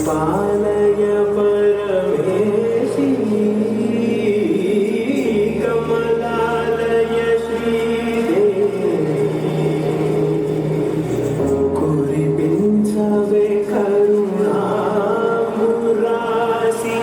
परिपालय परमेशी कमलालय श्रीदेवी कुरिपिंचवे करुणा मुरासी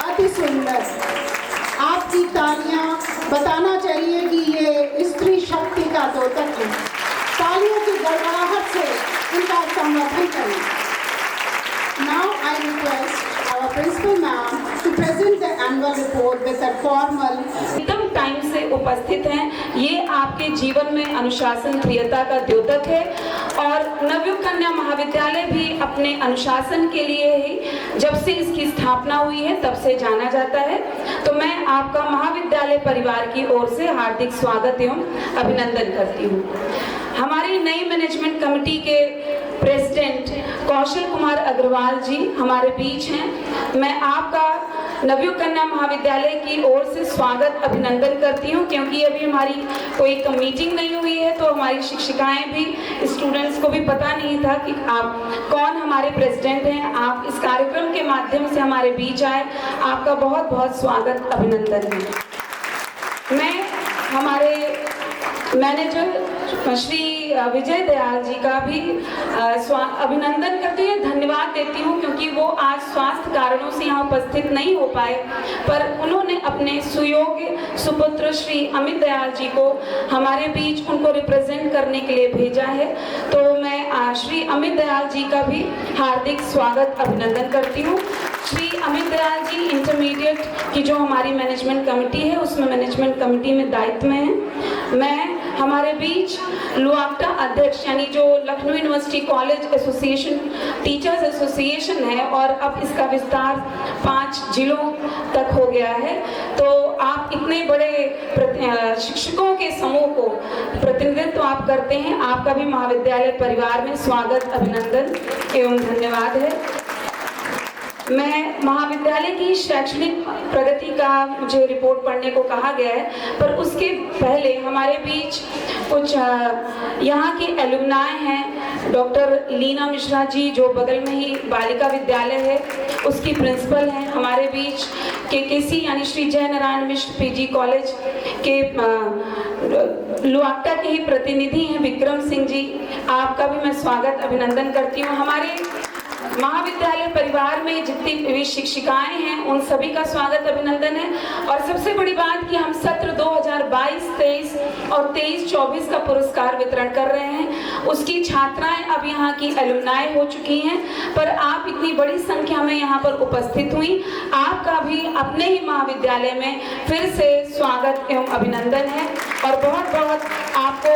अति सुंदर। आपकी तालियां बताना चाहिए कि ये स्त्री शक्ति का द्योतक है। तालियों की गड़गड़ाहट से इनका संवर्धन करें। Now I request our principal ma'am to present the annual report with a formal. एकदम टाइम से उपस्थित हैं। ये आपके जीवन में अनुशासन प्रियता का द्योतक है और नवयुग कन्या महाविद्यालय भी अपने अनुशासन के लिए ही जब से इसकी स्थापना हुई है तब से जाना जाता है। तो मैं आपका महाविद्यालय परिवार की ओर से हार्दिक स्वागत एवं अभिनंदन करती हूँ। हमारी नई मैनेजमेंट कमेटी के प्रेसिडेंट कौशल कुमार अग्रवाल जी हमारे बीच हैं। मैं आपका नवयुग कन्या महाविद्यालय की ओर से स्वागत अभिनंदन करती हूं, क्योंकि अभी हमारी कोई मीटिंग नहीं हुई है तो हमारी शिक्षिकाएं भी स्टूडेंट्स को भी पता नहीं था कि आप कौन हमारे प्रेसिडेंट हैं। आप इस कार्यक्रम के माध्यम से हमारे बीच आए, आपका बहुत बहुत स्वागत अभिनंदन है। मैं हमारे मैनेजर श्री विजय दयाल जी का भी अभिनंदन करती हूँ, धन्यवाद देती हूँ, क्योंकि वो आज स्वास्थ्य कारणों से यहाँ उपस्थित नहीं हो पाए, पर उन्होंने अपने सुयोग्य सुपुत्र श्री अमित दयाल जी को हमारे बीच उनको रिप्रेजेंट करने के लिए भेजा है। तो मैं श्री अमित दयाल जी का भी हार्दिक स्वागत अभिनंदन करती हूँ। श्री अमित दयाल जी इंटरमीडिएट की जो हमारी मैनेजमेंट कमेटी है उसमें मैनेजमेंट कमेटी में दायित्व में है। मैं हमारे बीच लुआक्टा अध्यक्ष यानी जो Lucknow university college association teachers association है और अब इसका विस्तार 5 जिलों तक हो गया है। तो आप इतने बड़े शिक्षकों के समूह को प्रतिनिधित्व आप करते हैं, आपका भी महाविद्यालय परिवार में स्वागत अभिनंदन एवं धन्यवाद है। मैं महाविद्यालय की शैक्षणिक प्रगति का मुझे रिपोर्ट पढ़ने को कहा गया है, पर उसके पहले हमारे बीच कुछ यहाँ के एलुमनाई हैं। डॉक्टर लीना मिश्रा जी जो बगल में ही बालिका विद्यालय है उसकी प्रिंसिपल हैं। हमारे बीच केकेसी यानी श्री जय नारायण मिश्र पीजी कॉलेज के लुआक्टा के ही प्रतिनिधि हैं विक्रम सिंह जी, आपका भी मैं स्वागत अभिनंदन करती हूँ। हमारे महाविद्यालय परिवार में जितनी भी शिक्षिकाएं हैं उन सभी का स्वागत अभिनंदन है। और सबसे बड़ी बात कि हम सत्र 2022-23 और 23-24 का पुरस्कार वितरण कर रहे हैं। उसकी छात्राएं अब यहाँ की एलुमनाई हो चुकी हैं, पर आप इतनी बड़ी संख्या में यहाँ पर उपस्थित हुई, आपका भी अपने ही महाविद्यालय में फिर से स्वागत एवं अभिनंदन है। और बहुत बहुत आपको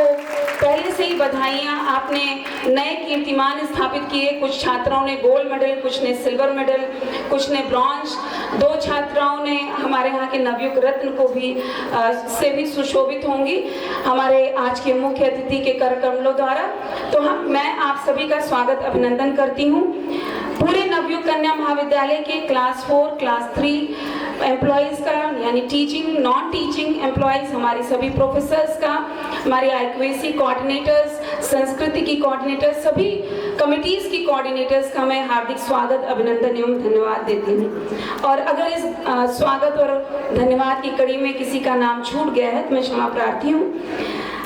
पहले से ही बधाइयाँ, आपने नए कीर्तिमान स्थापित किए। कुछ छात्राओं ने गोल्ड मेडल, कुछ ने सिल्वर मेडल, कुछ ने ब्रॉन्ज, 2 छात्राओं ने हमारे यहाँ के नवयुग रत्न को भी से भी सुशोभित होंगी हमारे आज के मुख्य अतिथि के कर कमलों द्वारा। तो मैं आप सभी का स्वागत अभिनंदन करती हूँ। पूरे नवयुग कन्या महाविद्यालय के क्लास 4, क्लास 3 एम्प्लॉइज़ का, यानी टीचिंग नॉन टीचिंग एम्प्लॉइज़, हमारे सभी प्रोफेसर्स का, हमारे IQAC कोऑर्डिनेटर्स, संस्कृति की कोऑर्डिनेटर्स, सभी कमिटीज़ की कोऑर्डिनेटर्स का मैं हार्दिक स्वागत अभिनंदन एवं धन्यवाद देती हूँ। और अगर इस स्वागत और धन्यवाद की कड़ी में किसी का नाम छूट गया है तो मैं क्षमा प्रार्थी हूँ।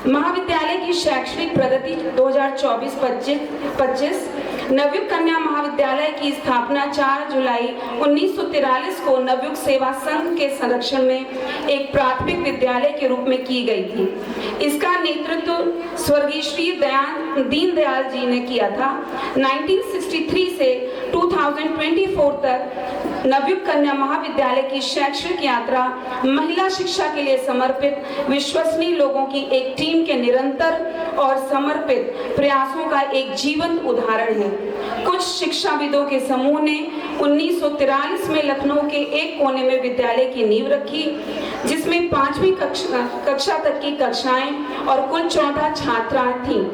महाविद्यालय की शैक्षणिक प्रगति 2024-25 नवयुग कन्या महाविद्यालय की स्थापना 4 जुलाई 1943 को नवयुग सेवा संघ के संरक्षण में एक प्राथमिक विद्यालय के रूप में की गई थी। इसका नेतृत्व स्वर्गीय श्री दीनदयाल जी ने किया था। 1963 से 2024 तक नवयुग कन्या महाविद्यालय की शैक्षणिक यात्रा महिला शिक्षा के लिए समर्पित विश्वसनीय लोगों की एक टीम के निरंतर और समर्पित प्रयासों का एक जीवंत उदाहरण है। कुछ शिक्षाविदों के समूह ने 1943 में लखनऊ के एक कोने में विद्यालय की नींव रखी, जिसमें 5वीं कक्षा तक की कक्षाएं और कुल 14 छात्राएं थीं।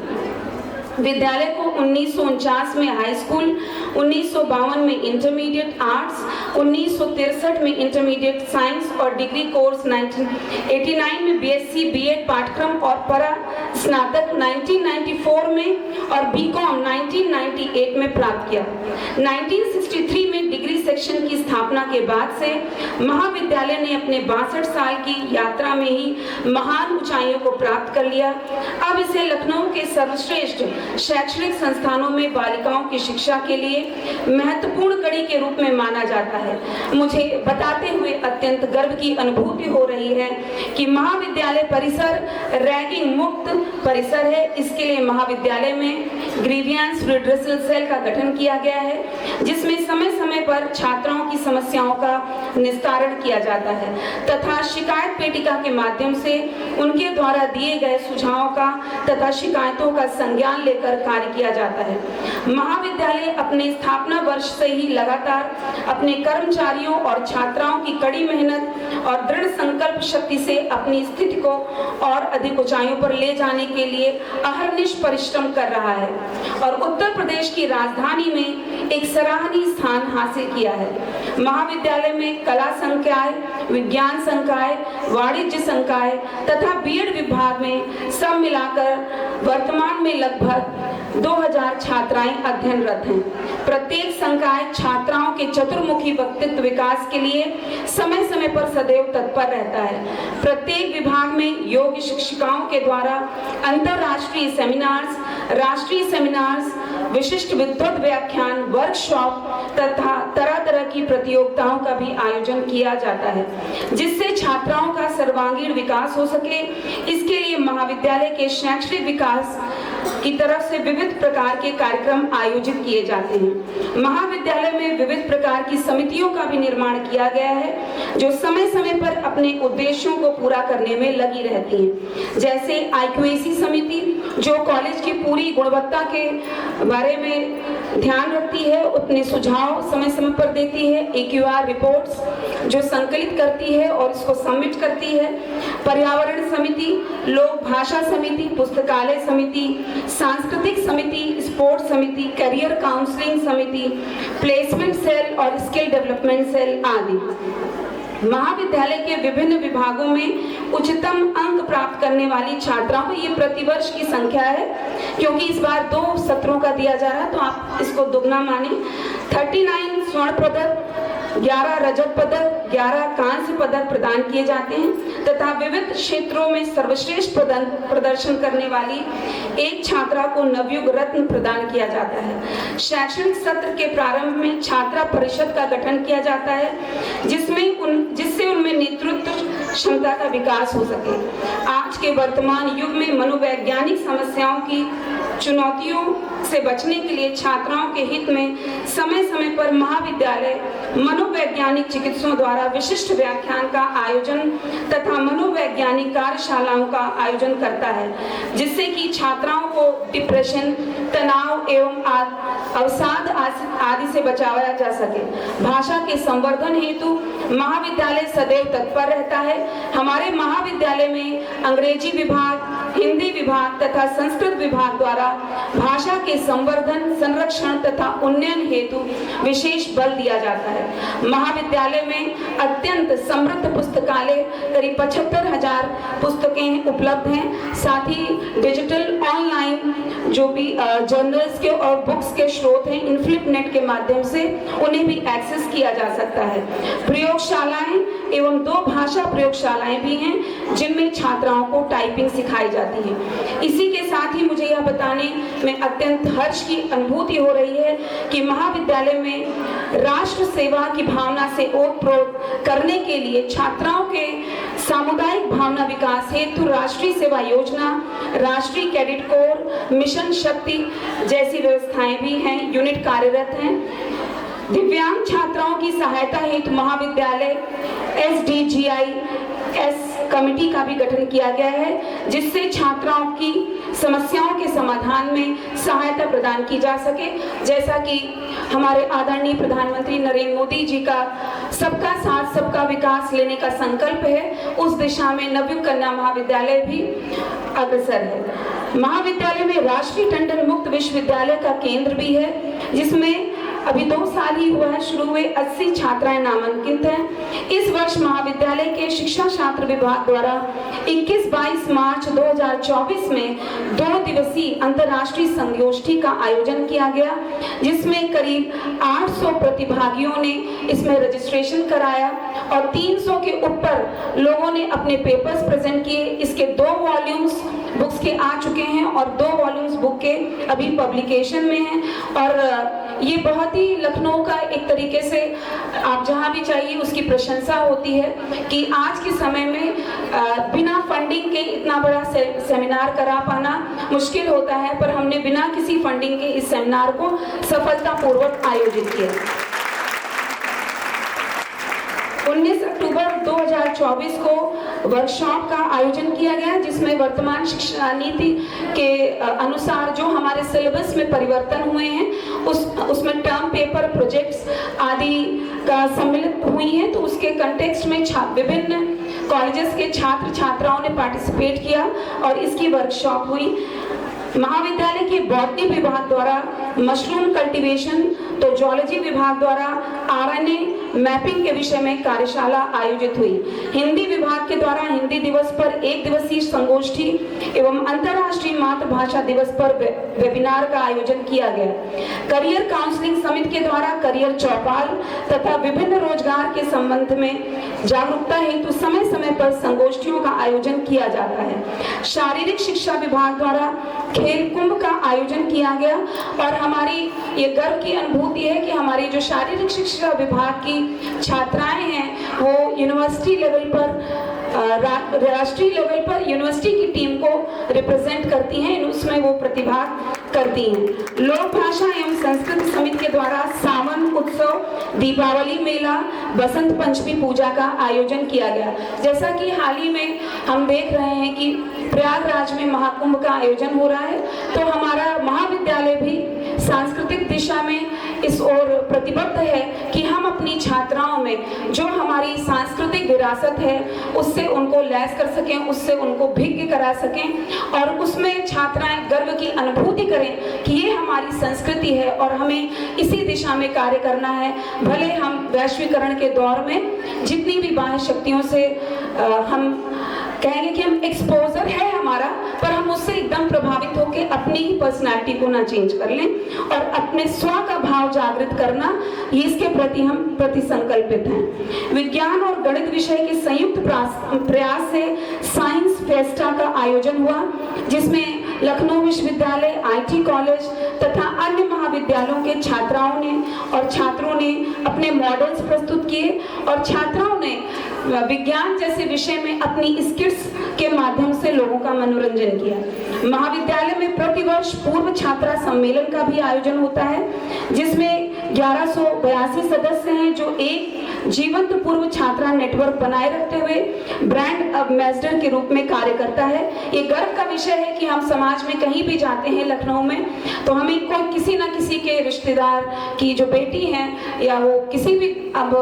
विद्यालय को 1949 में हाई स्कूल, 1952 में इंटरमीडिएट आर्ट्स, 1963 में इंटरमीडिएट साइंस और डिग्री कोर्स, 1989 में BSc B.Ed पाठ्यक्रम और परा स्नातक 1994 में और B.Com 1998 में प्राप्त किया। 1963 में डिग्री सेक्शन की स्थापना के बाद से महाविद्यालय ने अपने 62 साल की यात्रा में ही महान ऊंचाइयों को प्राप्त कर लिया। अब इसे लखनऊ के सर्वश्रेष्ठ शैक्षणिक संस्थानों में बालिकाओं की शिक्षा के लिए महत्वपूर्ण कड़ी के रूप में माना जाता है। मुझे बताते हुए अत्यंत गर्व की अनुभूति हो रही है कि महाविद्यालय परिसर रैगिंग मुक्त परिसर है। इसके लिए महाविद्यालय में ग्रीवियंस रिड्रेसल सेल का गठन किया गया है, जिसमें समय समय पर छात्राओं की समस्याओं का निस्तारण किया जाता है तथा शिकायत पेटिका के माध्यम से उनके द्वारा दिए गए सुझावों का तथा शिकायतों का संज्ञान लेकर कार्य किया जाता है। महाविद्यालय अपने स्थापना वर्ष से ही लगातार अपने कर्मचारियों और छात्राओं की कड़ी मेहनत और दृढ़ संकल्प शक्ति से अपनी स्थिति को और अधिक ऊंचाइयों पर ले जाने के लिए अहर्निश परिश्रम कर रहा है और उत्तर प्रदेश की राजधानी में एक सराहनीय स्थान हासिल किया है। महाविद्यालय में कला संकाय, विज्ञान संकाय, वाणिज्य संकाय तथा B.Ed विभाग में सब मिलाकर वर्तमान में लगभग 2000 छात्राएं अध्ययनरत हैं। प्रत्येक संकाय छात्राओं के चतुर्मुखी व्यक्तित्व विकास के लिए समय समय पर सदैव तत्पर रहता है। प्रत्येक विभाग में योग्य शिक्षिकाओं के द्वारा अंतरराष्ट्रीय सेमिनार्स, राष्ट्रीय सेमिनार्स, विशिष्ट विद्वत व्याख्यान, वर्कशॉप तथा तरह तरह की प्रतियोगिताओं का भी आयोजन किया जाता है, जिससे छात्राओं का सर्वांगीण विकास हो सके। इसके लिए महाविद्यालय के शैक्षणिक विकास की तरफ से विविध प्रकार के कार्यक्रम आयोजित किए जाते हैं। महाविद्यालय में विविध प्रकार की समितियों का भी निर्माण किया गया है, जो समय समय पर अपने उद्देश्यों को पूरा करने में लगी रहती हैं। जैसे IQAC समिति, जो कॉलेज की पूरी गुणवत्ता के बारे में ध्यान रखती है, अपने सुझाव समय समय पर देती है। AQR रिपोर्ट्स जो संकलित करती है और इसको सबमिट करती है। पर्यावरण समिति, लोक भाषा समिति, पुस्तकालय समिति, सांस्कृतिक समिति, स्पोर्ट्स समिति, करियर काउंसलिंग समिति, प्लेसमेंट सेल और स्किल डेवलपमेंट सेल आदि। महाविद्यालय के विभिन्न विभागों में उच्चतम अंक प्राप्त करने वाली छात्राओं की ये प्रतिवर्ष की संख्या है, क्योंकि इस बार 2 सत्रों का दिया जा रहा है तो आप इसको दुगना माने। 39 स्वर्ण पदक, 11 रजत पदक, 11 कांस्य पदक प्रदान किए जाते हैं तथा विविध क्षेत्रों में सर्वश्रेष्ठ प्रदर्शन करने वाली एक छात्रा को नवयुग रत्न प्रदान किया जाता है। शैक्षणिक सत्र के प्रारंभ में छात्रा परिषद का गठन किया जाता है जिससे उनमें नेतृत्व क्षमता का विकास हो सके। आज के वर्तमान युग में मनोवैज्ञानिक समस्याओं की चुनौतियों से बचने के लिए छात्राओं के हित में समय समय पर महाविद्यालय मनोवैज्ञानिक चिकित्सकों द्वारा विशिष्ट व्याख्यान का आयोजन तथा मनोवैज्ञानिक कार्यशालाओं का आयोजन करता है, जिससे कि छात्राओं को डिप्रेशन, तनाव एवं अवसाद आदि से बचाया जा सके। भाषा के संवर्धन हेतु महाविद्यालय सदैव तत्पर रहता है। हमारे महाविद्यालय में अंग्रेजी विभाग, हिंदी विभाग तथा संस्कृत विभाग द्वारा भाषा के संवर्धन, संरक्षण तथा उन्नयन हेतु विशेष बल दिया जाता है। महाविद्यालय में अत्यंत समृद्ध पुस्तकालय करीब 75,000 पुस्तकें उपलब्ध हैं। साथ ही डिजिटल ऑनलाइन जो भी जर्नल्स के और बुक्स के स्रोत हैं, इनफ्लिपनेट के माध्यम से उन्हें भी एक्सेस किया जा सकता है। प्रयोगशालाएं एवं 2 भाषा प्रयोगशालाएं भी हैं जिनमें छात्राओं को टाइपिंग सिखाई जाती है। इसी के साथ ही मुझे यह बताने में अत्यंत हर्ष की अनुभूति हो रही है कि महाविद्यालय में राष्ट्र सेवा की भावना से ओतप्रोत करने के लिए छात्राओं के सामुदायिक भावना विकास हेतु राष्ट्रीय सेवा योजना, राष्ट्रीय कैडेट कोर, मिशन शक्ति जैसी व्यवस्थाएं भी हैं, यूनिट कार्यरत हैं। दिव्यांग छात्राओं की सहायता हेतु महाविद्यालय SDGIS कमेटी का भी गठन किया गया है, जिससे छात्राओं की समस्याओं के समाधान में सहायता प्रदान की जा सके। जैसा कि हमारे आदरणीय प्रधानमंत्री नरेंद्र मोदी जी का सबका साथ सबका विकास लेने का संकल्प है, उस दिशा में नवयुग कन्या महाविद्यालय भी अग्रसर है। महाविद्यालय में राष्ट्रीय टंडन मुक्त विश्वविद्यालय का केंद्र भी है, जिसमें अभी 2 साल ही हुआ है शुरू हुए, 80 छात्राएं नामांकित हैं। इस वर्ष महाविद्यालय के शिक्षा शास्त्र विभाग द्वारा 21-22 मार्च 2024 में 2 दिवसीय अंतर्राष्ट्रीय संगोष्ठी का आयोजन किया गया, जिसमें करीब 800 प्रतिभागियों ने इसमें रजिस्ट्रेशन कराया और 300 के ऊपर लोगों ने अपने पेपर्स प्रेजेंट किए। इसके 2 वॉल्यूम्स बुक्स के आ चुके हैं और 2 वॉल्यूम्स बुक के अभी पब्लिकेशन में हैं। और ये बहुत ही लखनऊ का एक तरीके से आप जहाँ भी चाहिए उसकी प्रशंसा होती है कि आज के समय में बिना फंडिंग के इतना बड़ा सेमिनार करा पाना मुश्किल होता है, पर हमने बिना किसी फंडिंग के इस सेमिनार को सफलतापूर्वक आयोजित किया। 19 अक्टूबर 2024 को वर्कशॉप का आयोजन किया गया, जिसमें वर्तमान शिक्षा नीति के अनुसार जो हमारे सिलेबस में परिवर्तन हुए हैं उसमें टर्म पेपर, प्रोजेक्ट्स आदि का सम्मिलित हुई हैं। तो उसके कंटेक्स्ट में विभिन्न कॉलेजेस के छात्र छात्राओं ने पार्टिसिपेट किया और इसकी वर्कशॉप हुई। महाविद्यालय के बॉटनी विभाग द्वारा मशरूम कल्टीवेशन, तो जूलॉजी विभाग द्वारा RNA मैपिंग के विषय में कार्यशाला आयोजित हुई। हिंदी विभाग के द्वारा हिंदी दिवस पर 1 दिवसीय संगोष्ठी एवं अंतर्राष्ट्रीय मातृभाषा दिवस पर वेबिनार का आयोजन किया गया। करियर काउंसलिंग समिति के द्वारा करियर चौपाल तथा विभिन्न रोजगार के संबंध में जागरूकता हेतु समय समय पर संगोष्ठियों का आयोजन किया जाता है। शारीरिक शिक्षा विभाग द्वारा खेल कुंभ का आयोजन किया गया और हमारी ये गर्व की अनुभूति है कि हमारी जो शारीरिक शिक्षा विभाग की छात्राएं हैं वो यूनिवर्सिटी लेवल पर, राष्ट्रीय लेवल पर यूनिवर्सिटी की टीम को रिप्रेजेंट करती हैं, उसमें वो प्रतिभाग करती हैं। लोक भाषा एवं संस्कृति समिति के द्वारा सावन उत्सव, दीपावली मेला, बसंत पंचमी पूजा का आयोजन किया गया। जैसा कि हाल ही में हम देख रहे हैं कि प्रयागराज में महाकुंभ का आयोजन हो रहा है, तो हमारा महाविद्यालय भी सांस्कृतिक दिशा में इस ओर प्रतिबद्ध है कि हम अपनी छात्राओं में जो हमारी सांस्कृतिक विरासत है उससे उनको लैस कर सकें, उससे उनको भिज्ञ करा सकें और उसमें छात्राएं गर्व की अनुभूति करें कि ये हमारी संस्कृति है और हमें इसी दिशा में कार्य करना है। भले हम वैश्वीकरण के दौर में जितनी भी बाह्य शक्तियों से हम कहेंगे कि हम एक्सपोजर है हमारा, पर हम हम उससे एकदम प्रभावित होकर अपनी ही पर्सनालिटी को ना चेंज कर लें और अपने स्व का भाव जागृत करना, ये इसके प्रति हम प्रति संकल्पित हैं। विज्ञान और गणित विषय के संयुक्त प्रयास से साइंस फेस्टा का आयोजन हुआ, जिसमें लखनऊ विश्वविद्यालय, आईटी कॉलेज तथा अन्य महाविद्यालयों के छात्राओं ने और छात्रों ने अपने मॉडल्स प्रस्तुत किए और छात्राओं ने विज्ञान जैसे विषय में अपनी स्किट्स के माध्यम से लोगों का मनोरंजन किया। महाविद्यालय में प्रतिवर्ष पूर्व छात्रा सम्मेलन का भी आयोजन होता है, जिसमें 1182 सदस्य हैं, जो एक जीवंत पूर्व छात्रा नेटवर्क बनाए रखते हुए ब्रांड एम्बेसडर के रूप में कार्य करता है। ये गर्व का विषय है कि हम समाज में कहीं भी जाते हैं लखनऊ में, तो हमें कोई किसी ना किसी के रिश्तेदार की जो बेटी है या वो किसी भी अब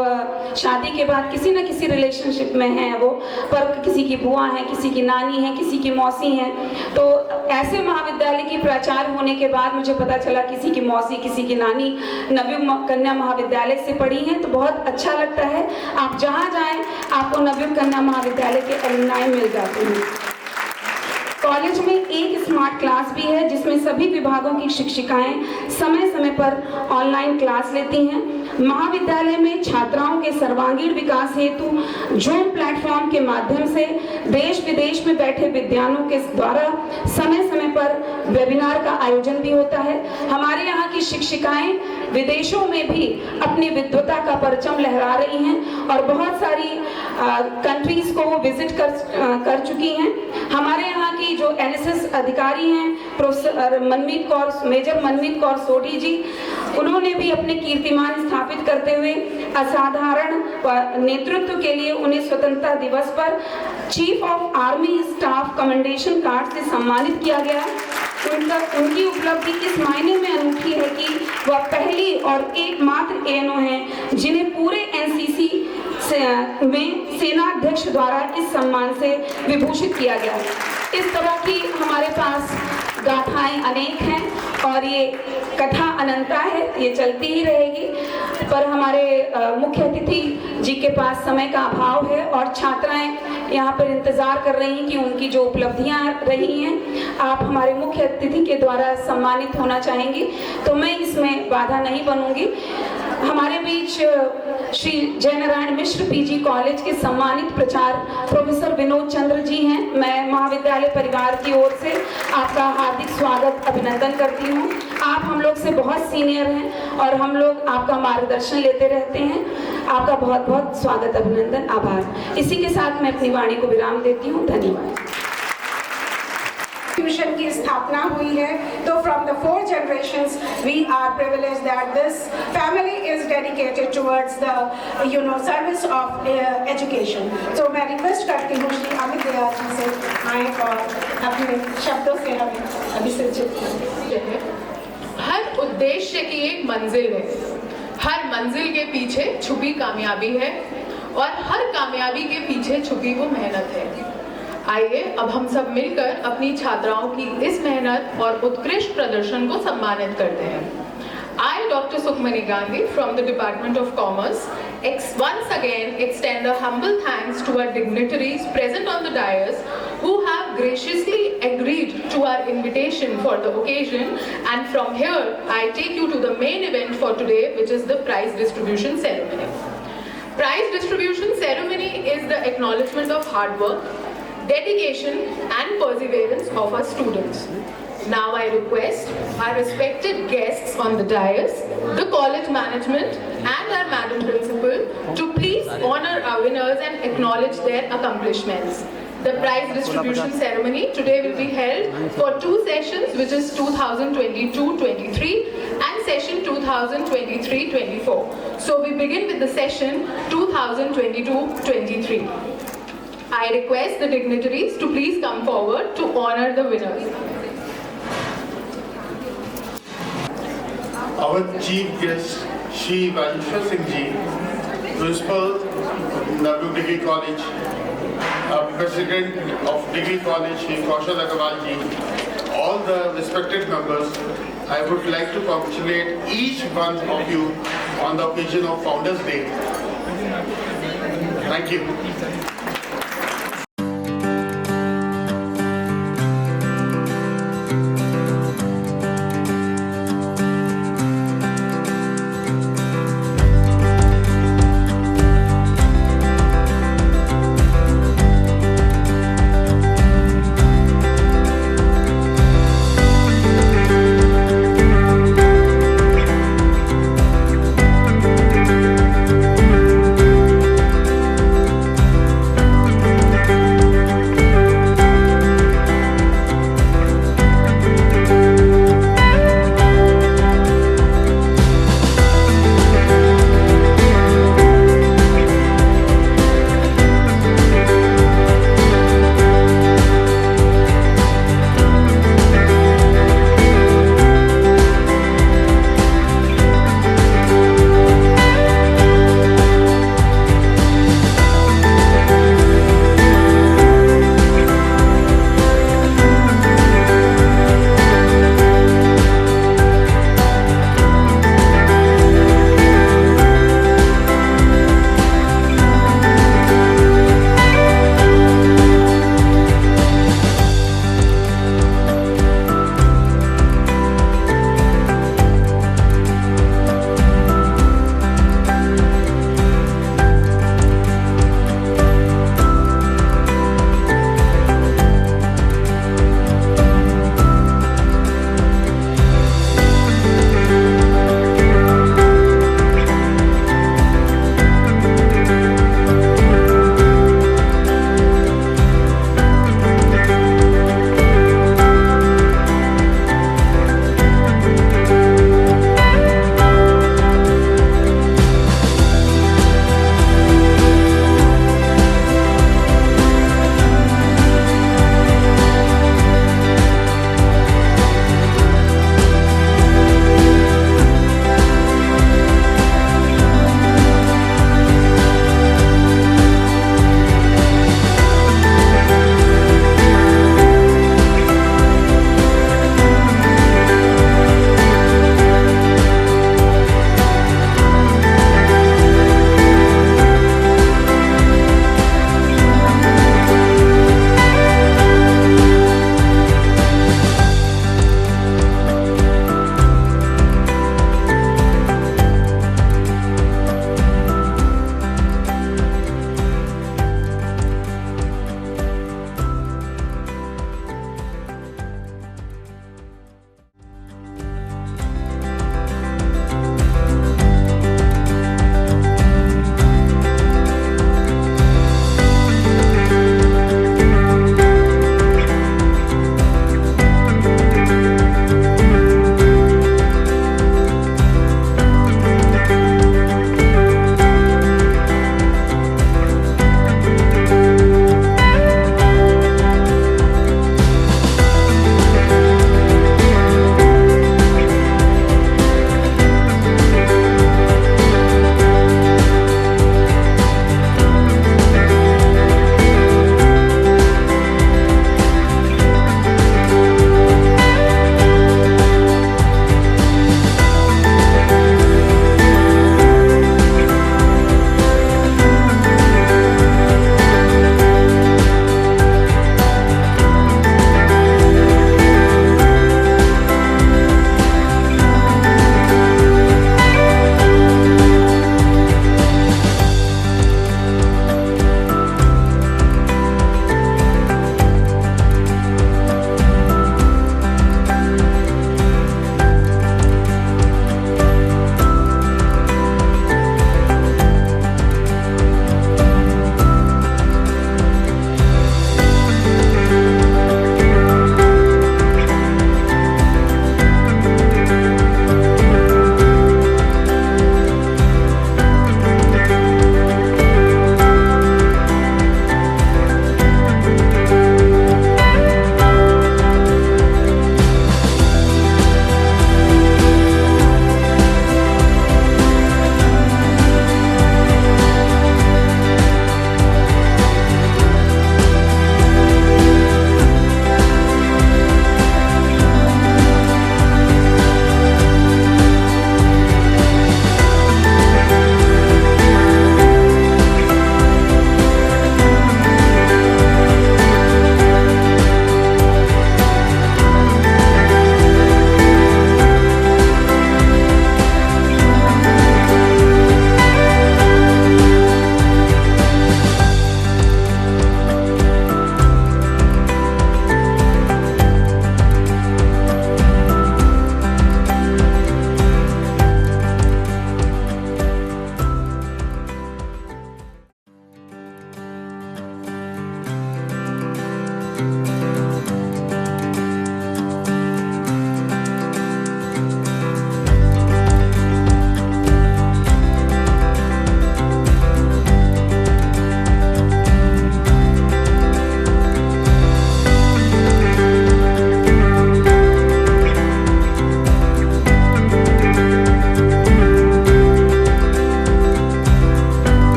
शादी के बाद किसी ना किसी रिलेशनशिप में है, वो पर किसी की बुआ है, किसी की नानी है, किसी की मौसी है। तो ऐसे महाविद्यालय की प्राचार्य होने के बाद मुझे पता चला किसी की मौसी, किसी की नानी नवयुग कन्या महाविद्यालय से पढ़ी हैं, तो बहुत अच्छा लगता है। आप जहाँ जाएं आपको नवयुग कन्या महाविद्यालय के अलुमनाई मिल जाते हैं। कॉलेज में एक स्मार्ट क्लास भी है, जिसमें सभी विभागों की शिक्षिकाएं समय समय पर ऑनलाइन क्लास लेती हैं। महाविद्यालय में छात्राओं के सर्वांगीण विकास हेतु जूम प्लेटफॉर्म के माध्यम से देश विदेश में बैठे विद्वानों के द्वारा समय समय पर वेबिनार का आयोजन भी होता है। हमारे यहाँ की शिक्षिकाएं विदेशों में भी अपनी विद्वता का परचम लहरा रही हैं और बहुत सारी कंट्रीज को वो विजिट कर चुकी हैं। हमारे यहाँ की जो एनएसएस अधिकारी हैं प्रोफेसर मेजर मनमीत कौर सोढ़ी जी, उन्होंने भी अपने कीर्तिमान स्थापित करते हुए असाधारण नेतृत्व के लिए उन्हें स्वतंत्रता दिवस पर chief of army staff commendation card से सम्मानित किया गया। उनकी उपलब्धि इस मायने में अनूठी है कि वह पहली और एकमात्र एएनओ हैं जिन्हें पूरे एनसीसी में सेनाध्यक्ष द्वारा इस सम्मान से विभूषित किया गया। इस तरह की हमारे पास गाथाएं अनेक हैं और ये कथा अनंता है, ये चलती ही रहेगी। पर हमारे मुख्य अतिथि जी के पास समय का अभाव है और छात्राएं यहाँ पर इंतजार कर रही हैं कि उनकी जो उपलब्धियां रही हैं आप हमारे मुख्य अतिथि के द्वारा सम्मानित होना चाहेंगी, तो मैं इसमें बाधा नहीं बनूंगी। हमारे बीच श्री जयनारायण मिश्र पीजी कॉलेज के सम्मानित प्राचार्य प्रोफेसर विनोद चंद्र जी हैं। मैं महाविद्यालय परिवार की ओर से आपका हार्दिक स्वागत अभिनंदन करती हूँ। आप हम लोग से बहुत सीनियर हैं और हम लोग आपका मार्गदर्शन लेते रहते हैं। आपका बहुत बहुत स्वागत, अभिनंदन, आभार। इसी के साथ मैं अपनी वाणी को विराम देती हूँ। धन्यवाद। इंस्टीट्यूशन की स्थापना हुई है, तो from the 4 generations we are privileged that this family is dedicated towards the service of education. So मैं रिक्वेस्ट करती हूँ श्री अमित दयाल जी से आए और अपने शब्दों से हमें अभिषेचित करें। हर उद्देश्य की एक मंजिल है, हर मंजिल के पीछे छुपी कामयाबी है और हर कामयाबी के पीछे छुपी वो मेहनत है। आइए अब हम सब मिलकर अपनी छात्राओं की इस मेहनत और उत्कृष्ट प्रदर्शन को सम्मानित करते हैं। I, Dr. Sukhmani Gandhi from the Department of Commerce, once again extend a humble thanks to our dignitaries present on the dais who have graciously agreed to our invitation for the occasion, and from here I take you to the main event for today, which is the prize distribution ceremony. Prize distribution ceremony is the acknowledgement of hard work, dedication and perseverance of our students. Now I request our respected guests on the dais, the college management and our Madam Principal to please honor our winners and acknowledge their accomplishments. The prize distribution ceremony today will be held for 2 sessions, which is 2022-23 and session 2023-24. So we begin with the session 2022-23. I request the dignitaries to please come forward to honor the winners. Our chief guest, Shri Rajeshwar Singh Ji, Principal, Navyu Degree College, President of Degree College, Shri Kaushal Agarwal Ji, all the respected members, I would like to congratulate each one of you on the occasion of Founders Day. Thank you.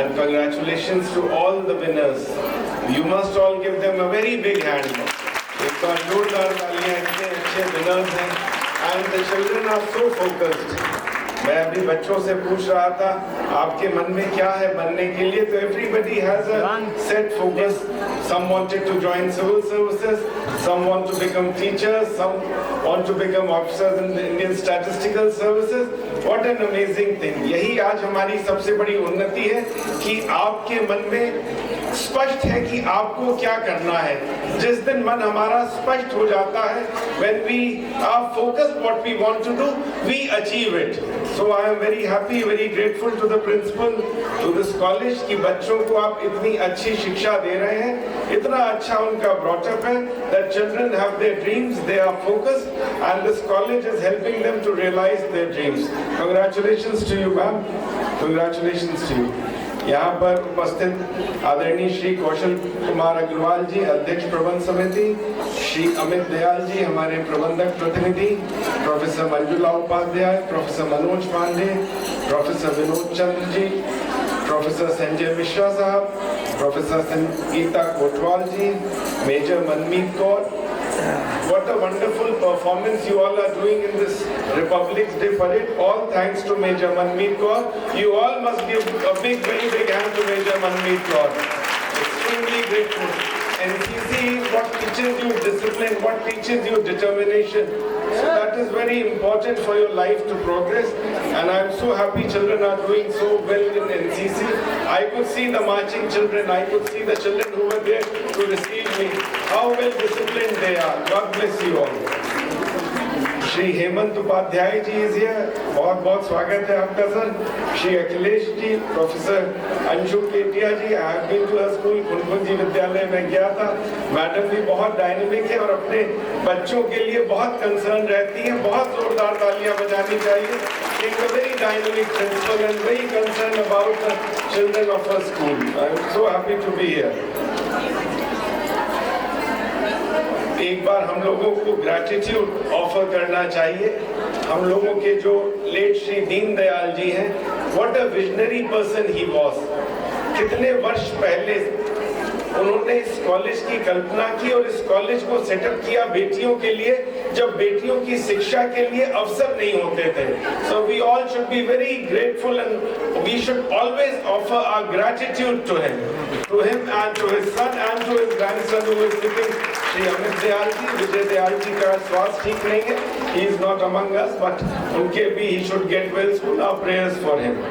and congratulations to all the winners. You must all give them a very big hand. एक बार जोरदार तालियां, इतने अच्छे winners हैं and the children are so focused. मैं अभी बच्चों से पूछ रहा था आपके मन में क्या है बनने के लिए, तो everybody has a set focus. Some wanted to join civil services, some want to become teachers, some want to become officers in the Indian Statistical Services. What an amazing thing. यही आज हमारी सबसे बड़ी उन्नति है कि आपके मन में स्पष्ट है कि आपको क्या करना है. जिस दिन मन हमारा स्पष्ट हो जाता है, when we are focused what we want to do, we achieve it. So I am very happy, very grateful to the principal, to this college कि बच्चों को आप इतनी अच्छी शिक्षा दे रहे हैं, इतना अच्छा उनका brought up है, that children have their dreams, they are focused, and this college is helping them to realize their dreams. Congratulations to you, ma'am. Congratulations to you. यहाँ पर उपस्थित आदरणीय श्री कौशल कुमार अग्रवाल जी, अध्यक्ष प्रबंध समिति, श्री अमित दयाल जी हमारे प्रबंधक प्रतिनिधि, professor Manjula Upadhyay, professor Manoj Pande, professor Vinod Chandra ji, professor Sanjay Mishra साहब, professor Sangeeta Kotwal ji, major Manmeet Kaur. What a wonderful performance you all are doing in this Republic's Day parade. All thanks to Major Manmeet Kaur. You all must give a big, very big hand to Major Manmeet Kaur. Extremely grateful. NCC is what teaches you discipline, what teaches you determination. So that is very important for your life to progress. And I am so happy children are doing so well in NCC. I could see the marching children. I could see the children who were there to receive me. How well disciplined they are. God bless you all. Shri Hemant Upadhyay ji is here. बहुत बहुत स्वागत है आपका sir. Shri Akhilesh ji, professor Anshu Ketia ji, I have been to school, Kunkunji विद्यालय में गया था. Madam भी बहुत डायनेमिक है और अपने बच्चों के लिए बहुत कंसर्न रहती है. बहुत जोरदार तालियां बजानी चाहिए. She's a very dynamic principal and very concerned about the children of her school. I am so happy to be here. एक बार हम लोगों को ग्रैटिट्यूड ऑफर करना चाहिए. हम लोगों के जो लेट श्री दीनदयाल जी हैं, what a visionary person he was. कितने वर्ष पहले उन्होंने इस कॉलेज की कल्पना की और इस कॉलेज को सेटअप किया बेटियों के लिए, जब बेटियों की शिक्षा के लिए अवसर नहीं होते थे. So we all should be very grateful and we should always offer our gratitude to him and to his son and to his grandson who is sitting. Shri Amit Dayal ji, Vijay Dayal ji का स्वास्थ्य ठीक नहीं है. He is not among us, but उनके भी he should get well soon. Our prayers for him.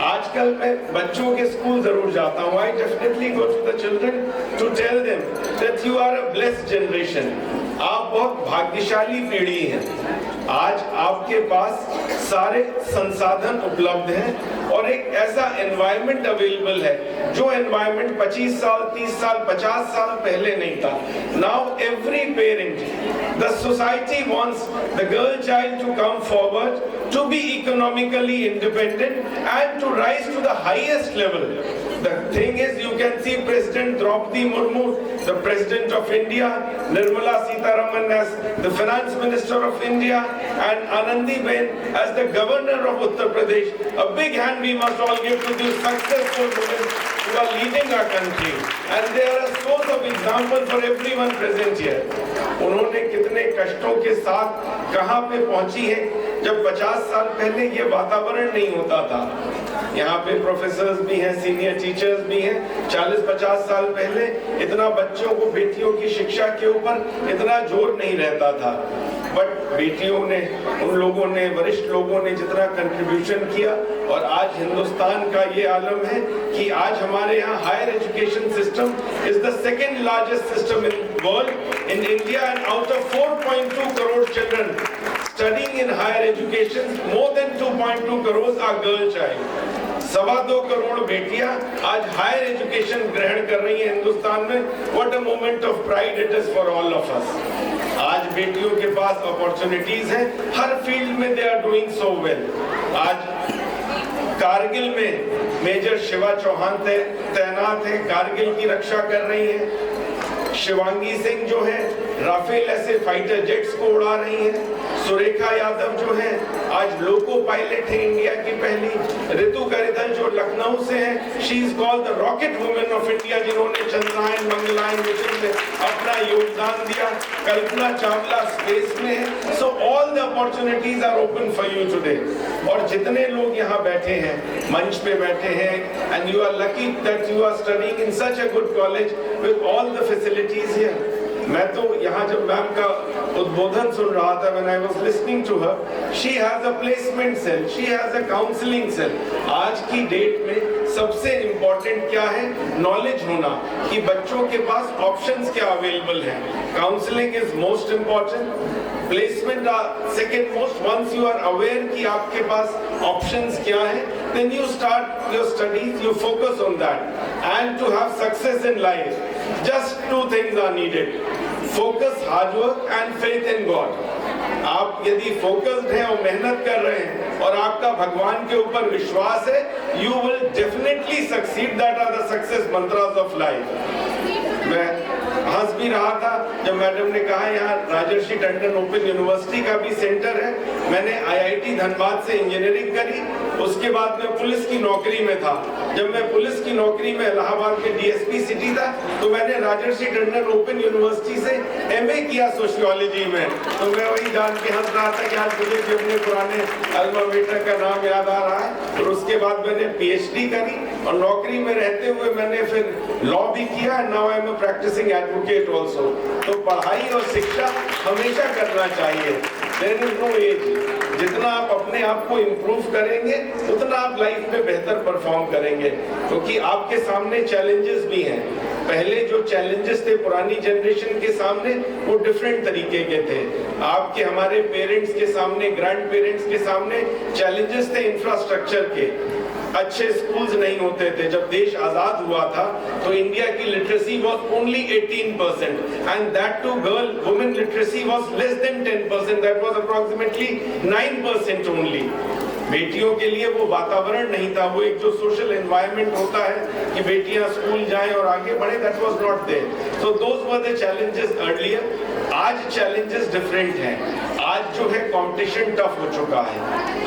आजकल मैं बच्चों के स्कूल जरूर जाता हूँ. I definitely go to the children to tell them that you are a blessed generation. आप बहुत भाग्यशाली पीढ़ी हैं. आज आपके पास सारे संसाधन उपलब्ध हैं और एक ऐसा एनवायरनमेंट अवेलेबल है जो एनवायरनमेंट 25 साल, 30 साल, 50 साल पहले नहीं था. Now every parent, the society wants the girl child to come forward, to be economically independent and to rise to the highest level. The thing is, you can see President Draupadi Murmu, the President of India, Nirmala Sitharaman as the Finance Minister of India, and Anandiben as the Governor of Uttar Pradesh. A big hand we must all give to these successful women who are leading our country. And they are a source of example for everyone present here. उन्होंने कितने कष्टों के साथ कहाँ पे पहुंची है, जब 50 साल पहले ये वातावरण नहीं होता था. यहाँ पे प्रोफेसर्स भी हैं, सीनियर टीचर्स भी हैं. 40-50 साल पहले इतना बच्चों को बेटियों की शिक्षा के ऊपर इतना जोर नहीं रहता था. बट बेटियों ने, उन लोगों ने, वरिष्ठ लोगों ने जितना कंट्रीब्यूशन किया, और आज हिंदुस्तान का ये आलम है कि आज हमारे यहाँ higher education system is the second largest system in world in India. And out of 4.2 crore children studying in higher education, more than 2.2 crores are girl child. 2.25 crore बेटियां आज हायर एजुकेशन ग्रहण कर रही हैं हिंदुस्तान में. What a moment of pride it is for all of us. आज बेटियों के पास अपॉर्चुनिटीज हैं हर फील्ड में. they are doing so well. आज कारगिल में मेजर शिवा चौहान तैनात है, कारगिल की रक्षा कर रही है. शिवांगी सिंह जो है राफेल ऐसे फाइटर जेट्स को उड़ा रही हैं. सुरेखा यादव जो है आज लोको पायलट है इंडिया की पहली। ऋतु गरिदल जो लखनऊ से है, she is called the rocket women of India, जिन्होंने चंद्रयान मंगलयान मिशन में अपना योगदान दिया। कल्पना चावला स्पेस में है। So all the opportunities are open for you today. और जितने लोग यहाँ बैठे हैं, मंच पे बैठे हैं, and you are lucky that you are studying in such a good college with all the facilities here. मैं तो यहाँ जब मैम का उद्बोधन सुन रहा था, when I was listening to her, she has a placement cell, she has a counseling cell. आज की डेट में सबसे इम्पोर्टेंट क्या है? नॉलेज होना कि बच्चों के पास ऑप्शंस क्या अवेलेबल हैं। Counselling is most important, placement second most. Once you are aware कि आपके पास ऑप्शंस क्या है, then you start your studies, you focus on that. And to have success in life, just two things are needed: focus, hard work and faith in God. आप यदि focused हैं और मेहनत कर रहे हैं और आपका भगवान के ऊपर विश्वास है, you will definitely succeed. That are the success mantras of life. मैं हंस भी रहा था जब मैडम ने कहा यहाँ राजर्षि टंडन ओपन यूनिवर्सिटी का भी सेंटर है। मैंने आईआईटी धनबाद से इंजीनियरिंग करी, उसके बाद मैं पुलिस की नौकरी में था। जब मैं पुलिस की नौकरी में इलाहाबाद के डीएसपी सिटी था, तो मैंने राजर्षि टंडन ओपन यूनिवर्सिटी से एमए किया सोशियोलॉजी में। तो मैं वही जान के हंस रहा था कि आज मुझे भी अपने पुराने अल्मा मेटर का नाम याद आ रहा है। और उसके बाद मैंने पीएचडी करी और नौकरी में रहते हुए मैंने फिर लॉ भी किया। Now I am a practising advocate also. तो पढ़ाई और शिक्षा हमेशा करना चाहिए। There is no age. जितना आप अपने आप को इम्प्रूव करेंगे, उतना आप लाइफ में बेहतर परफॉर्म करेंगे, क्योंकि आपके सामने चैलेंजेस भी हैं। पहले जो चैलेंजेस थे पुरानी जनरेशन के सामने, वो डिफरेंट तरीके के थे। आपके हमारे पेरेंट्स के सामने, ग्रैंड पेरेंट्स के सामने चैलेंजेस थे इंफ्रास्ट्रक्चर के। अच्छे स्कूल्स नहीं होते थे। जब देश आजाद हुआ था तो इंडिया की literacy was only 18% and that too girl women literacy was less than 10%, that was approximately 9% only. बेटियों के लिए वो वातावरण नहीं था, वो एक जो सोशल एनवायरनमेंट होता है कि बेटियां स्कूल जाएं और आगे बढ़े, that was not there. So those were the challenges earlier. आज चैलेंजेस डिफरेंट हैं। आज जो है कंपटीशन टफ हो चुका है।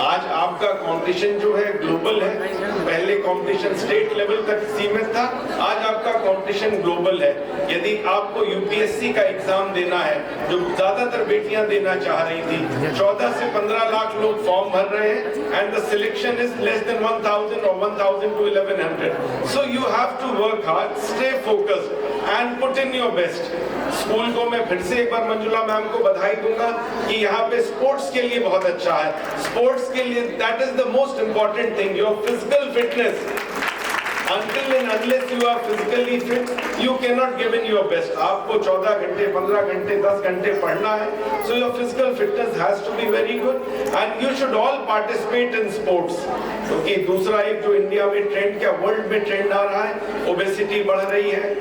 आज आपका कंपटीशन जो है ग्लोबल है। पहले कंपटीशन स्टेट लेवल तक सीमित था, आज आपका कंपटीशन ग्लोबल है। यदि आपको यूपीएससी का एग्जाम देना है, जो ज्यादातर बेटियां देना चाह रही थी, 14 से 15 लाख लोग फॉर्म भर रहे हैं and the selection is less than 1000 or 1000 to 1100. So you have to work hard, stay focused and put in your best. School को मैं फिर से एक बार मंजुला मैम को बधाई दूंगा कि यहाँ पे स्पोर्ट्स के लिए बहुत अच्छा है। स्पोर्ट्स के लिए that is the most important thing, your physical fitness. Until and unless you are physically fit, you cannot give in your best. आपको 14 घंटे, 15 घंटे, 10 घंटे पढ़ना है. So your physical fitness has to be very good, and you should all participate in sports. क्योंकि दूसरा एक जो इंडिया में ट्रेंड, क्या वर्ल्ड में ट्रेंड आ रहा है, ओबेसिटी बढ़ रही है.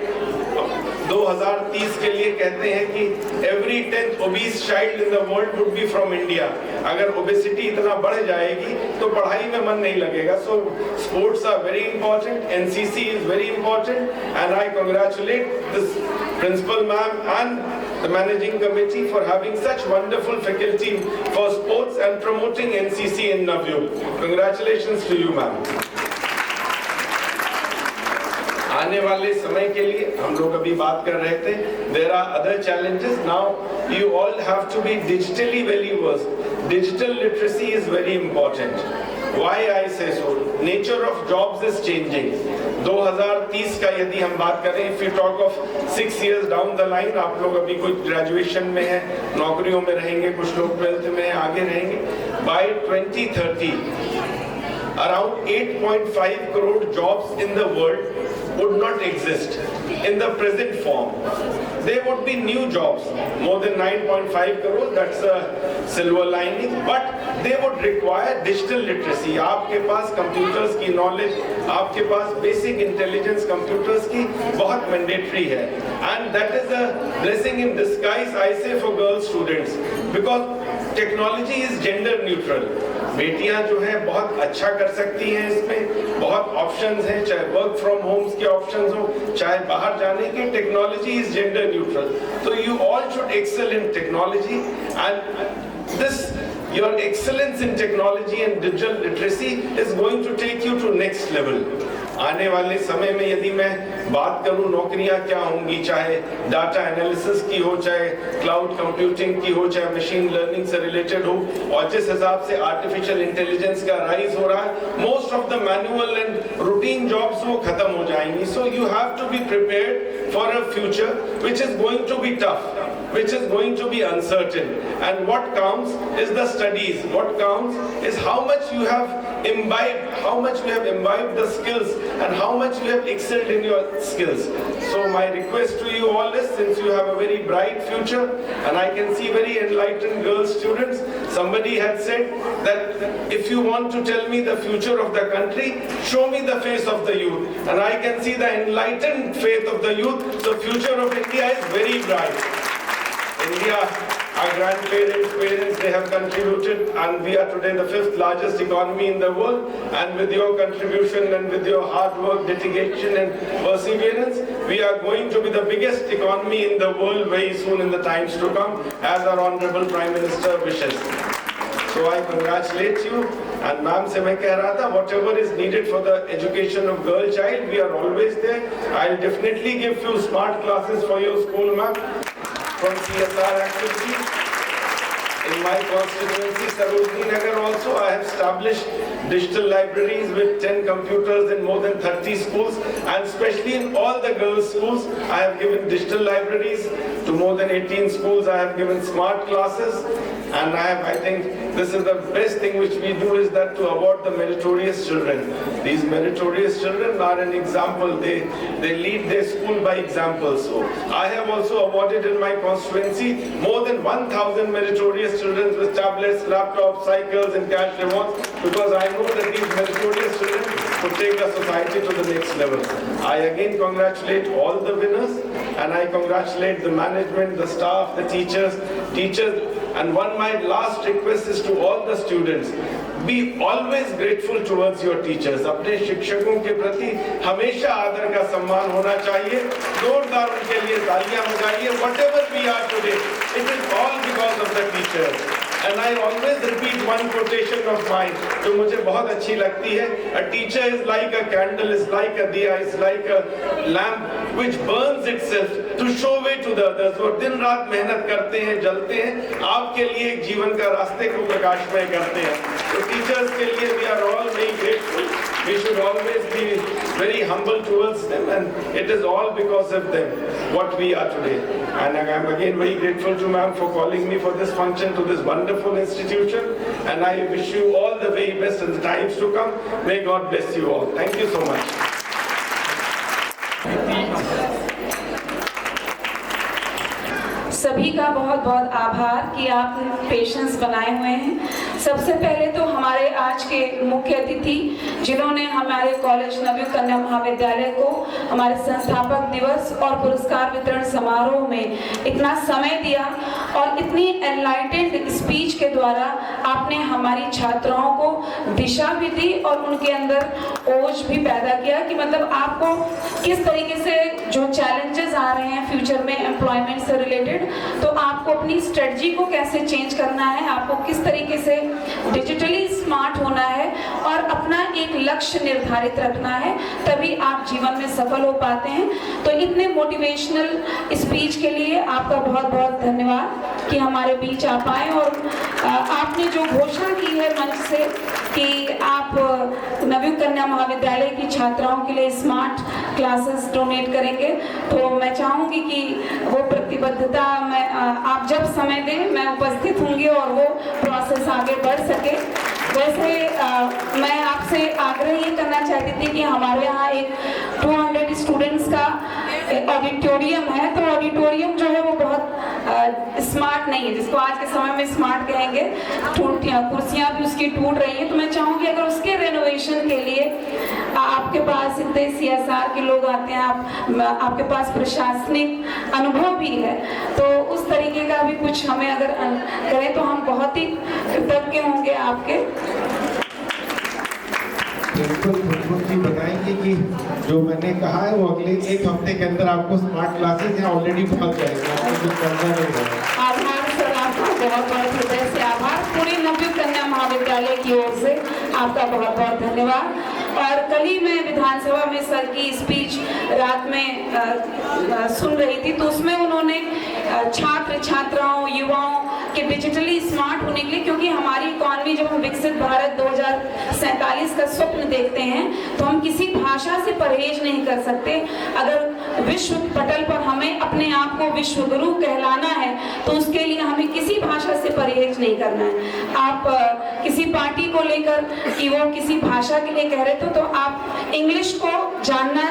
2030 के लिए कहते हैं कि every 10th obese child in the world would be from India. अगर ओबेसिटी इतना बढ़ जाएगी तो पढ़ाई में मन नहीं लगेगा. So sports are very important. NCC is very important, and I congratulate this principal ma'am and the managing committee for having such wonderful faculty for sports and promoting NCC in Navyuk. Congratulations to you, ma'am. आने वाले समय के लिए हम लोग अभी बात कर रहे थे, there are other challenges. Now you all have to be digitally well versed. Digital literacy is very important. Why I say so? Nature of jobs is changing. 2030 का यदि हम बात करें, if you talk of 6 years down the line, आप लोग अभी कुछ graduation में हैं, नौकरियों में रहेंगे, कुछ लोग 12th में आगे रहेंगे. By 2030, around 8.5 crore jobs in the world would not exist in the present form. There would be new jobs, more than 9.5 crore, that's a silver lining, but they would require digital literacy. आपके पास computers की knowledge, आपके पास basic intelligence computers की बहुत mandatory है. And that is a blessing in disguise, I say, for girl students, because technology is gender neutral. बेटियां जो है बहुत अच्छा कर सकती हैं, इसमें बहुत ऑप्शंस हैं, चाहे वर्क फ्रॉम होम्स के ऑप्शंस हो, चाहे बाहर जाने के. Technology is gender neutral, so you all should excel in technology, and this your excellence in technology and digital literacy is going to take you to next level. आने वाले समय में यदि मैं बात करूं नौकरियां क्या होंगी, चाहे डाटा एनालिसिस की हो, चाहे क्लाउड कंप्यूटिंग की हो, चाहे मशीन लर्निंग से रिलेटेड हो, और जिस हिसाब से आर्टिफिशियल इंटेलिजेंस का राइज हो रहा है, most of the manual and routine jobs वो खत्म हो जाएंगी. So you have to be prepared for a future which is going to be tough, which is going to be uncertain, and what counts is the studies. What counts is how much you have imbibed the skills and how much you have excelled in your skills. So my request to you all is, since you have a very bright future and I can see very enlightened girl students, somebody had said that if you want to tell me the future of the country, show me the face of the youth, and I can see the enlightened faith of the youth. The future of India is very bright. India, our grandparents, parents, they have contributed, and we are today the 5th largest economy in the world. And with your contribution and with your hard work, dedication and perseverance, we are going to be the biggest economy in the world very soon in the times to come, as our Honorable Prime Minister wishes. So I congratulate you. And ma'am से मैं कह रहा था, whatever is needed for the education of girl child, we are always there. I'll definitely give few smart classes for your school, ma'am, from CSR activities. In my constituency, Sarojini Nagar also, I have established digital libraries with 10 computers in more than 30 schools, and especially in all the girls' schools, I have given digital libraries to more than 18 schools. I have given smart classes, and I think this is the best thing which we do, is that to award the meritorious children. These meritorious children are an example. They lead their school by example. So I have also awarded in my constituency more than 1,000 meritorious children with tablets, laptops, cycles and cash rewards, because I know that these meritorious children could take the society to the next level. I again congratulate all the winners, and I congratulate the management, the staff, the teachers, and my last request is to all the students, be always grateful towards your teachers. अपने शिक्षकों के प्रति हमेशा आदर का सम्मान होना चाहिए. जोरदार उनके लिए तालियां बजाइए. Whatever we are today, it is all because of the teachers. And I always repeat one quotation of mine, जो मुझे बहुत अच्छी लगती है. A teacher is like a candle, is like a diya, is like a lamp which burns itself to show way to the others. वो दिन रात मेहनत करते हैं, जलते हैं, आपके लिए एक जीवन का रास्ते को प्रकाशमय करते हैं. तो टीचर्स के लिए we are all very grateful. We should always be very humble towards them, and it is all because of them what we are today. And I am again very grateful to ma'am for calling me for this function to this wonderful institution, and I wish you all the very best in the times to come. May God bless you all. Thank you so much. सभी का बहुत बहुत आभार कि आप patience बनाए हुए हैं. सबसे पहले तो हमारे आज के मुख्य अतिथि, जिन्होंने हमारे कॉलेज नवयुग कन्या महाविद्यालय को हमारे संस्थापक दिवस और पुरस्कार वितरण समारोह में इतना समय दिया और इतनी एनलाइटेंड स्पीच के द्वारा आपने हमारी छात्राओं को दिशा भी दी और उनके अंदर ओज भी पैदा किया कि मतलब आपको किस तरीके से जो चैलेंजेस आ रहे हैं फ्यूचर में एम्प्लॉयमेंट से रिलेटेड, तो आपको अपनी स्ट्रेटजी को कैसे चेंज करना है, आपको किस तरीके से डिजिटली स्मार्ट होना है और अपना एक लक्ष्य निर्धारित रखना है, तभी आप जीवन में सफल हो पाते हैं. तो इतने मोटिवेशनल स्पीच के लिए आपका बहुत बहुत धन्यवाद कि हमारे बीच आप आए और आपने जो घोषणा की है मंच से कि आप नवयुग कन्या महाविद्यालय की छात्राओं के लिए स्मार्ट क्लासेस डोनेट करेंगे, तो मैं चाहूँगी कि वो प्रतिबद्धता मैं आप जब समय दें मैं उपस्थित होंगी और वो प्रोसेस आगे बढ़ सके. वैसे मैं आपसे आग्रह ये करना चाहती थी कि हमारे यहाँ एक 200 स्टूडेंट्स का ऑडिटोरियम है, तो ऑडिटोरियम जो है वो बहुत स्मार्ट नहीं है, जिसको आज के समय में स्मार्ट कहेंगे. कुर्सियाँ भी उसकी टूट रही हैं, तो मैं चाहूँगी अगर उसके रेनोवेशन के लिए आपके पास इतने CSR के लोग आते हैं, आपके पास प्रशासनिक अनुभव भी है, तो उस तरीके का भी कुछ हमें अगर करें तो हम बहुत ही कृतज्ञ होंगे आपके. बिल्कुल जी बताएंगे कि जो मैंने कहा है वो अगले 1 हफ्ते के अंदर आपको स्मार्ट क्लासेस यहाँ ऑलरेडी पहुँच जाएगा. आभार सर, आपका बहुत बहुत हृदय से आभार. और पूरे नवयुग कन्या महाविद्यालय की ओर से आपका बहुत बहुत धन्यवाद। और कल ही मैं विधानसभा में सर की स्पीच रात में सुन रही थी, तो उसमें उन्होंने छात्र छात्राओं युवाओं के डिजिटली स्मार्ट होने के लिए, क्योंकि हमारी इकॉनमी जब हम विकसित भारत 2047 का स्वप्न देखते हैं तो हम किसी भाषा से परहेज नहीं कर सकते। अगर विश्व पटल पर हमें अपने आप को विश्व गुरु कहलाना है तो उसके लिए हमें किसी भाषा से परहेज नहीं करना है। आप किसी पार्टी को लेकर कि वो किसी भाषा के लिए कह रहे थे तो आप इंग्लिश को जानना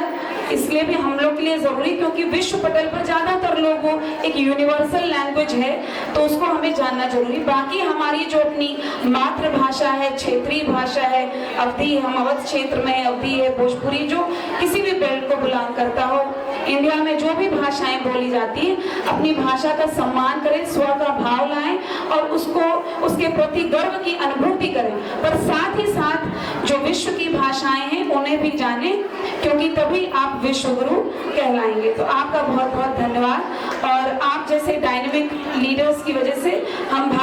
इसलिए भी हम लोग के लिए जरूरी, क्योंकि विश्व पटल पर ज्यादातर लोग वो एक यूनिवर्सल लैंग्वेज है तो उसको हमें जानना जरूरी। बाकी हमारी जो अपनी मातृभाषा है, क्षेत्रीय भाषा है, अवधी, हम अवध क्षेत्र में अवधी है, भोजपुरी, जो किसी भी बेल्ट को बिलोंग करता हो, इंडिया में जो भी भाषाएं बोली जाती हैं, अपनी भाषा का सम्मान करें, स्व का भाव लाएं और उसको उसके प्रति गर्व की अनुभूति करें, पर साथ ही साथ जो विश्व की भाषाएं हैं उन्हें भी जानें, क्योंकि तभी आप विश्व गुरु कहलाएंगे। तो आपका बहुत बहुत धन्यवाद। और आप जैसे डायनेमिक लीडर्स की वजह से हम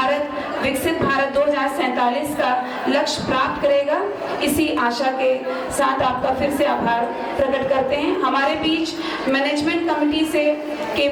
विकसित भारत 2047 का लक्ष्य प्राप्त करेगा, इसी आशा के साथ आपका फिर से आभार प्रकट करते हैं। हमारे बीच मैनेजमेंट कमेटी से के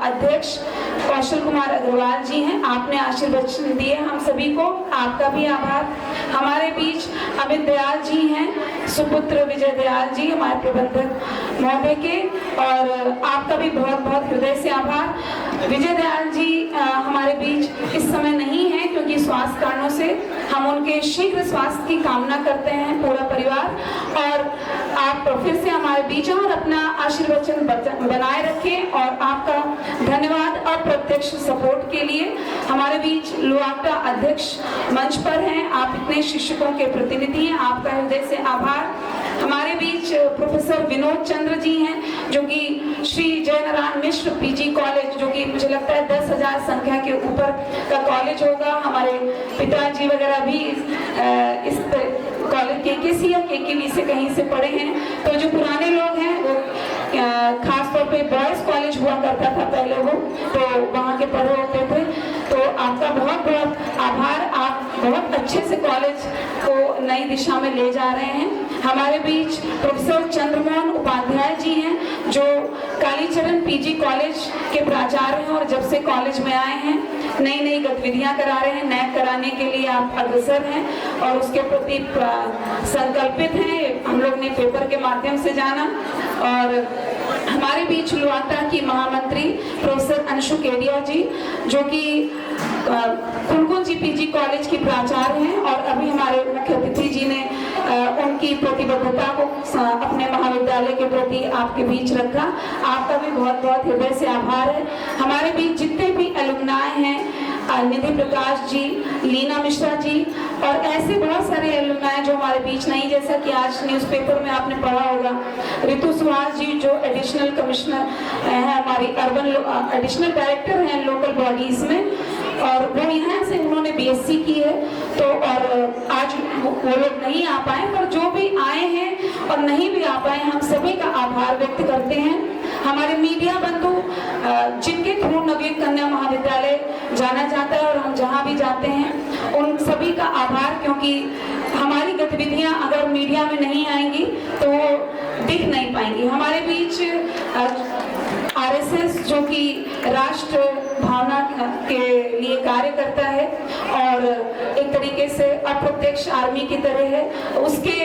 अध्यक्ष कौशल कुमार अग्रवाल जी हैं, आपने आशीर्वचन दिए हम सभी को, आपका भी आभार। हमारे बीच अमित दयाल जी हैं, सुपुत्र विजय दयाल जी हमारे प्रबंधक महोदय के, और आपका भी बहुत बहुत हृदय से आभार। विजय दयाल जी हमारे बीच इस समय नहीं है क्योंकि स्वास्थ्य कारणों से, हम उनके शीघ्र स्वास्थ्य की कामना करते हैं पूरा परिवार, और आप फिर से हमारे बीच हैं और अपना आशीर्वचन बनाए रखें। और आपका धन्यवाद अप्रत्यक्ष सपोर्ट के लिए। हमारे बीच लुआटा अध्यक्ष मंच पर हैं, आप इतने शिक्षकों के प्रतिनिधि हैं, आपका हृदय से आभार। हमारे बीच प्रोफेसर विनोद चंद्र जी हैं जो कि श्री जयनारायण मिश्र पीजी कॉलेज, जो कि मुझे लगता है 10,000 संख्या के ऊपर का कॉलेज होगा, हमारे पिताजी वगैरह भी इस कॉलेज केकेसी या केकेवी से कहीं से पढ़े हैं। तो जो पुराने लोग हैं वो खास तौर पे बॉयज कॉलेज हुआ करता था पहले, वो तो वहाँ के पढ़े होते थे। तो आपका बहुत बहुत आभार, आप बहुत अच्छे से कॉलेज को नई दिशा में ले जा रहे हैं। हमारे बीच प्रोफेसर चंद्रमोहन उपाध्याय जी हैं जो कालीचरण पीजी कॉलेज के प्राचार्य हैं, और जब से कॉलेज में आए हैं नई नई गतिविधियां करा रहे हैं, नैक कराने के लिए आप अग्रसर हैं और उसके प्रति संकल्पित हैं, हम लोग ने पेपर के माध्यम से जाना। और हमारे बीच लुआटा की महामंत्री प्रोफेसर अंशु केडिया जी जो कि कुनकुन जी पीजी कॉलेज की प्राचार्य हैं, और अभी हमारे मुख्य अतिथि जी ने उनकी प्रतिबद्धता को अपने महाविद्यालय के प्रति आपके बीच रखा। आपका भी बहुत बहुत हृदय से आभार है। हमारे बीच जितने भी एलुमनाई हैं, निधि प्रकाश जी, लीना मिश्रा जी, और ऐसे बहुत सारे एलुमनाई जो हमारे बीच नहीं, जैसा कि आज न्यूज़पेपर में आपने पढ़ा होगा, रितु सुहास जी जो एडिशनल कमिश्नर है, हमारी अर्बन एडिशनल डायरेक्टर हैं लोकल बॉडीज में, और वो यहाँ से उन्होंने बीएससी की है। तो और आज वो लोग नहीं आ पाए, पर जो भी आए हैं और नहीं भी आ पाए, हम सभी का आभार व्यक्त करते हैं। हमारे मीडिया बंधु जिनके थ्रू नवयुग कन्या महाविद्यालय जाना जाता है और हम जहाँ भी जाते हैं उन सभी का आभार, क्योंकि हमारी गतिविधियां अगर मीडिया में नहीं आएंगी तो वो दिख नहीं पाएंगी। हमारे बीच आरएसएस जो कि राष्ट्र भावना के लिए कार्य करता है और एक तरीके से अप्रत्यक्ष आर्मी की तरह है, उसके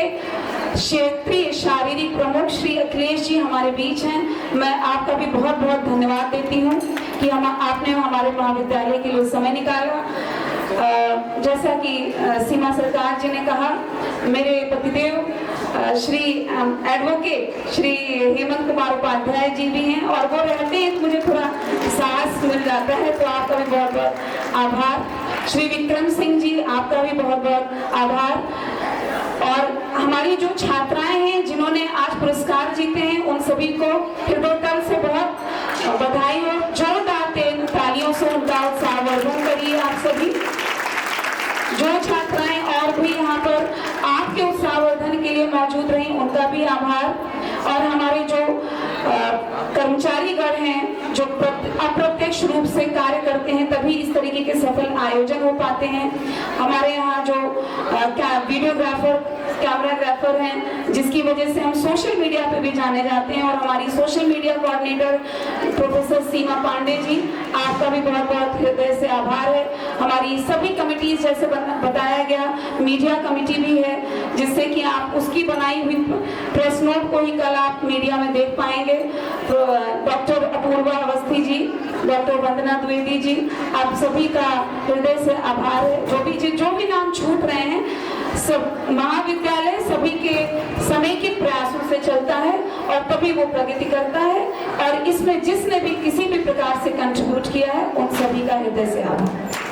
क्षेत्रीय शारीरिक प्रमुख श्री अखिलेश जी हमारे बीच हैं। मैं आपका भी बहुत बहुत धन्यवाद देती हूँ कि आपने हमारे महाविद्यालय के लिए समय निकाला। जैसा कि सीमा सरकार जी ने कहा, मेरे पतिदेव श्री एडवोकेट श्री हेमंत कुमार उपाध्याय जी भी हैं, और वो रहते हैं तो मुझे थोड़ा साहस मिल जाता है, तो आपका भी बहुत बहुत आभार। श्री विक्रम सिंह जी, आपका भी बहुत बहुत आभार। और हमारी जो छात्राएं हैं जिन्होंने आज पुरस्कार जीते हैं, उन सभी को हृदयतल से बहुत बधाई हो। जोरदार तालियों से उनका उत्साहवर्धन करिए आप सभी। जो छात्राएं और भी यहाँ पर आपके उत्साहवर्धन के लिए मौजूद रही, उनका भी आभार। और हमारे जो कर्मचारीगण हैं जो अप्रत्यक्ष निष्पक्ष रूप से कार्य करते हैं, तभी इस तरीके के सफल आयोजन हो पाते हैं। हमारे यहाँ जो वीडियोग्राफर, कैमराग्राफर हैं, जिसकी वजह से हम सोशल मीडिया पे भी जाने जाते हैं, और हमारी सोशल मीडिया कोऑर्डिनेटर प्रोफेसर सीमा पांडे जी, आपका भी बहुत बहुत हृदय से आभार है। हमारी सभी कमिटीज, जैसे बताया गया, मीडिया कमेटी भी है, जिससे कि आप उसकी बनाई हुई प्रेस नोट को ही कल आप मीडिया में देख पाएंगे। डॉक्टर अपूर्वा अवस्थी जी, डॉक्टर वंदना द्विवेदी जी, आप सभी का हृदय से आभार है। जो भी नाम छूट रहे हैं, सब महाविद्यालय सभी के समेकित प्रयासों से चलता है और तभी वो प्रगति करता है, और इसमें जिसने भी किसी भी प्रकार से कंट्रीब्यूट किया है, उन सभी का हृदय से आभार।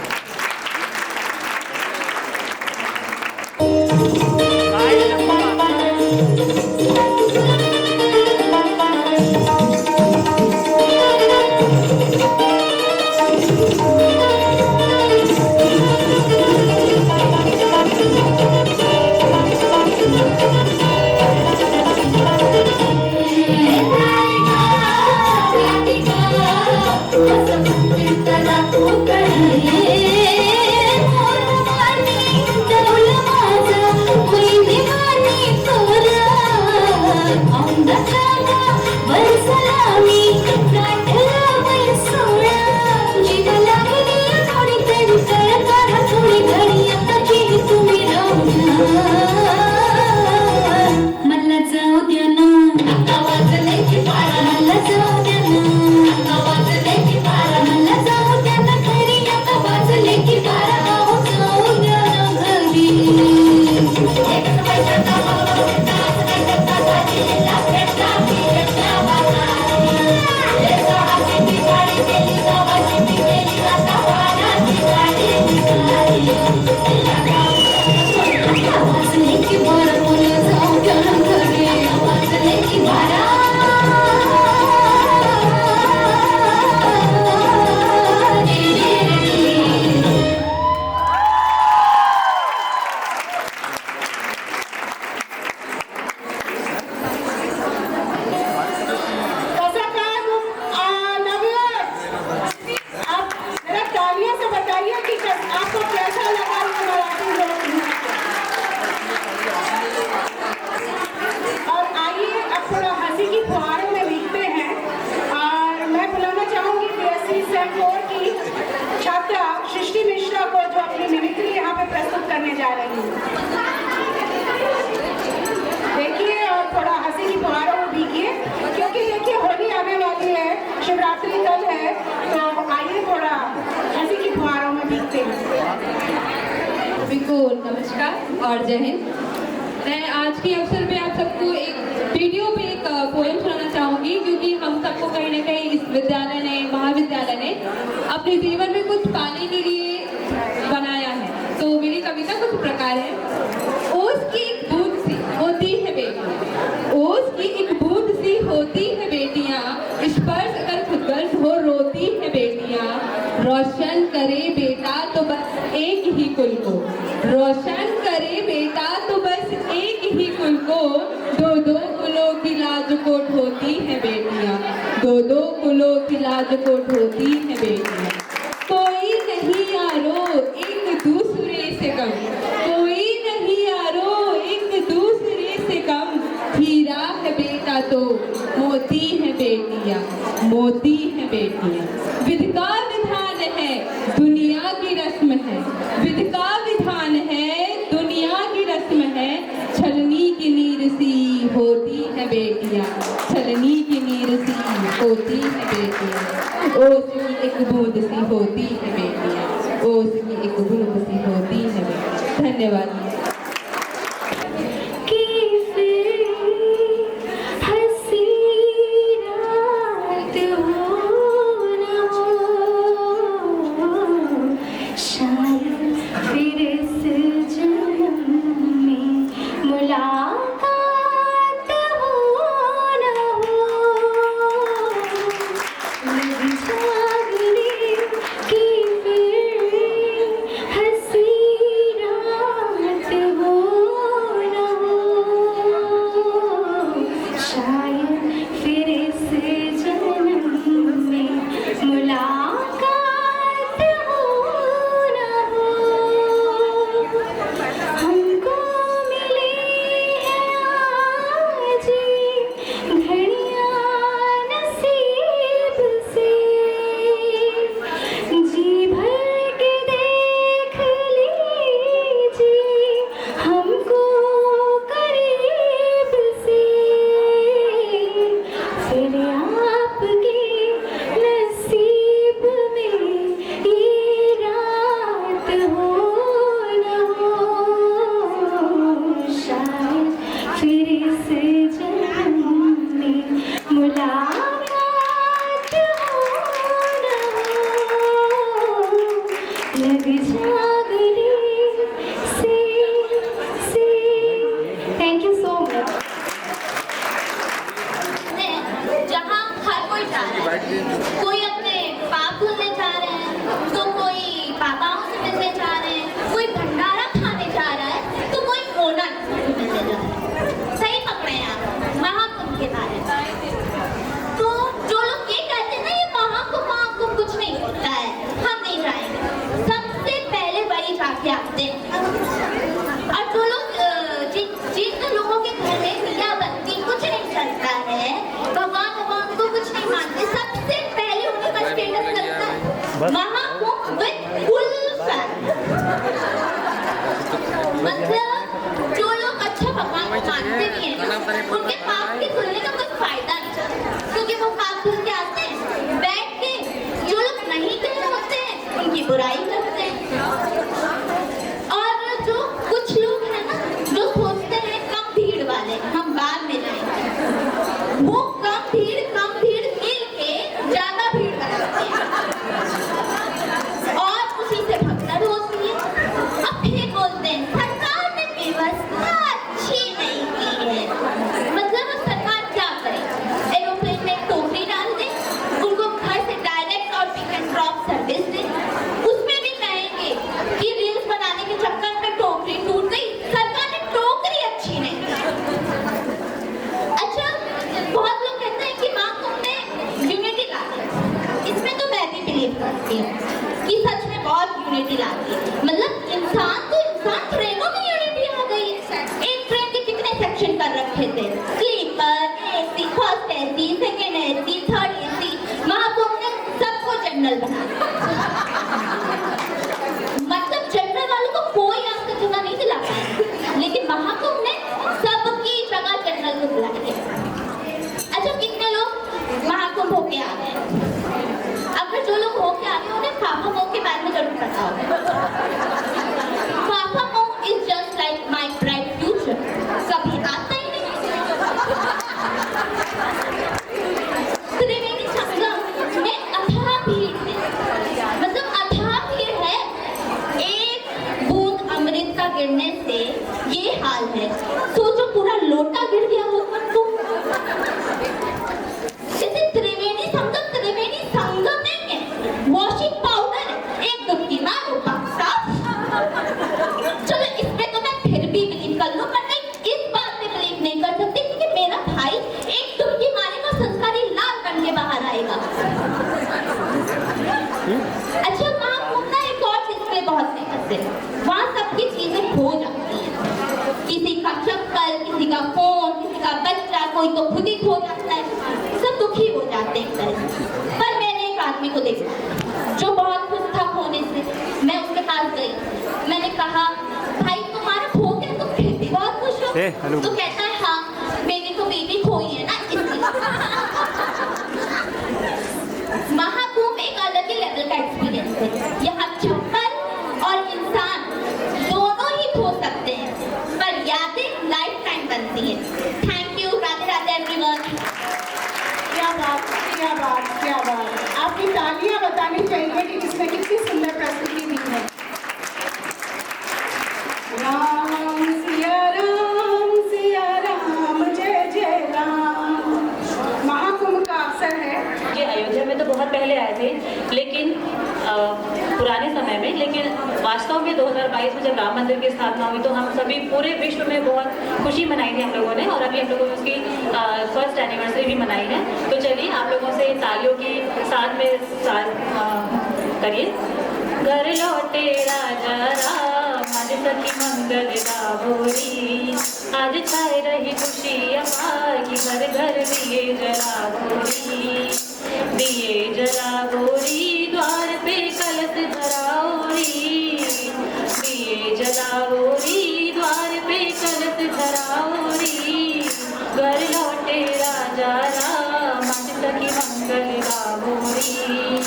नमस्कार और जय हिंद। मैं आज के अवसर पे आप सबको एक वीडियो पे एक पोएम सुनाना चाहूँगी, क्योंकि हम सबको कहीं ना कहीं इस विद्यालय ने, महाविद्यालय ने अपने जीवन में कुछ पाने के लिए बनाया है। तो मेरी कविता कुछ प्रकार है। ओस की एक बूंद सी होती है बेटियाँ, ओस की एक बूंद सी होती है बेटियाँ, स्पर्श अगर खुद गर्ज हो रोती है बेटियाँ, रोशन करे बेटा तो बस एक ही कुल को, रोशन करे बेटा तो बस एक ही कुल को, दो दो कुलों की लाजकोट होती है बेटियाँ, दो दो कुलों की लाजकोट होती है बेटियाँ। कोई नहीं यारो एक दूसरे से कम, कोई नहीं यारो एक दूसरे से कम, हीरा है बेटा तो मोती है बेटियाँ, मोती है बेटियाँ। विधि का विधान है दुनिया की रस्म है, विधि का विधान है दुनिया की रस्म है, छलनी की नीर सी होती है बेटियाँ, छलनी की नीर सी होती है बेटियाँ, ओस की एक बूंद सी होती है बेटियाँ, ओस की एक बूंद सी होती है बेटियाँ। धन्यवाद। की फिर हंसी रात नहीं मानते, सबसे पहले उनका स्टेटस लगता है महाकुंभ विद फुल फैन। मतलब जो लोग अच्छा भगवान को मानते भी हैं ना, उनके पाप के धुलने का कोई फायदा नहीं, क्योंकि वो पाप धुल के आते हैं बैठ के। जो लोग नहीं धुले होते हैं उनकी बुराई करते हैं। और जो कुछ लोग हैं ना, जो सोचते हैं कम भीड़ वाले हम बाद में जाएंगे, वो कम भीड़ मिल के ज्यादा भीड़ बनाते हैं और उसी से भगदड़ होती है। अब फिर बोलते हैं सरकार ने व्यवस्था अच्छी नहीं की है। मतलब अब सरकार क्या करे, एरोप्लेन में एक टोकरी डाल दे, उनको घर से डायरेक्ट और पिक एंड ड्रॉप सर्विस दे। उसमें भी कहेंगे कि रील्स बनाने के चक्कर में टोकरी टूट गई, सरकार ने टोकरी अच्छी नहीं की। अच्छा, बहुत लोग कहते हैं कि माँ तुमने यूनिटी ला दी। इसमें तो मैं भी बिलीव करती हूँ कि सच में बहुत यूनिटी लाती है। मतलब इंसान तो इंसान, ट्रेनों में यूनिटी आ गई है। एक ट्रेन के कितने सेक्शन कर रखे थे, sleeper, AC, first AC, second AC, third AC. Mahakumbh ने सबको जनरल बना दिया। मतलब जनरल वालों को कोई आज तक जगह नहीं दिला पाया, लेकिन महाकुंभ ने सबकी जगह जनरल को दिला दिया। अच्छा, कितने लोग महाकुंभ होके आ गए? अगर जो लोग होके आ गए उन्हें फाफा मोह के बारे में जरूर पता होगा। फाफा मोह is just like my bright future, कभी आता ही नहीं। त्रिवेणी संगम में अथाह भीड़ है, मतलब अथाह भीड़ है। एक बूंद अमृत का गिरने से ये हाल है, सोचो पूरा लोटा गिर गया होगा तो। त्रिवेणी संगम नहीं है, वॉशिंग पाउडर है, एक डुबकी मारो साफ। चलो इसमें तो मैं फिर भी बिलीव कर लूं, पर मैं इस बात पे बिलीव नहीं कर सकती क्योंकि मेरा भाई एक डुबकी मारेगा, संस्कारी लाल बन के बाहर आएगा। अच्छा, वहाँ घूमना एक और चीज के बहुत फेमस है, वहाँ सबकी चीजें खो जाती है। किसी का चप्पल, किसी का फोन, किसी का बच्चा, कोई तो खुद ही खो जाता है। सब दुखी हो जाते हैं एक तरह से। पर मैंने एक आदमी को देखा जो बहुत खुश था खोने से। मैं उसके पास गई, मैंने कहा भाई तुम्हारा खो गया, तुम फिर भी बहुत खुश हो? तो कहता है हाँ, मेरी तो बेबी खोई है ना इसलिए। महाकुंभ एक अलग ही लेवल का एक्सपीरियंस है। यहाँ चप्पल और इंसान दोनों ही खो सकते हैं, पर यादें लाइफ टाइम बनती है। Thank you, Radhe Radhe everyone. क्या बात, क्या बात, क्या बात। आपकी तालियां बतानी चाहिए कि किसने कितनी सुंदर प्रस्तुति दी है। राम सिया राम, जय जय राम। महाकुंभ का अवसर है। ये अयोध्या में तो बहुत पहले आए थे, लेकिन पुराने समय में, लेकिन वास्तव में 2022 में जब राम मंदिर की स्थापना हुई तो हम सभी पूरे विश्व में बहुत खुशी मनाई थी हम लोगों ने, और अभी हम लोगों ने उसकी फर्स्ट एनिवर्सरी भी मनाई है। तो चलिए आप लोगों से तालियों की साथ में करिए। घर लौटे राजा राम, आज सखी मंगल गाभोरी, आज छाए रही खुशी अपार की घर घर दिए जला गोरी, दिए जला गोरी, द्वार पे कलश धराओरी, दिए जला गोरी, द्वार पे कलश धराओरी। घर लौटे राजा राम, आज सखी मंगल गाभोरी,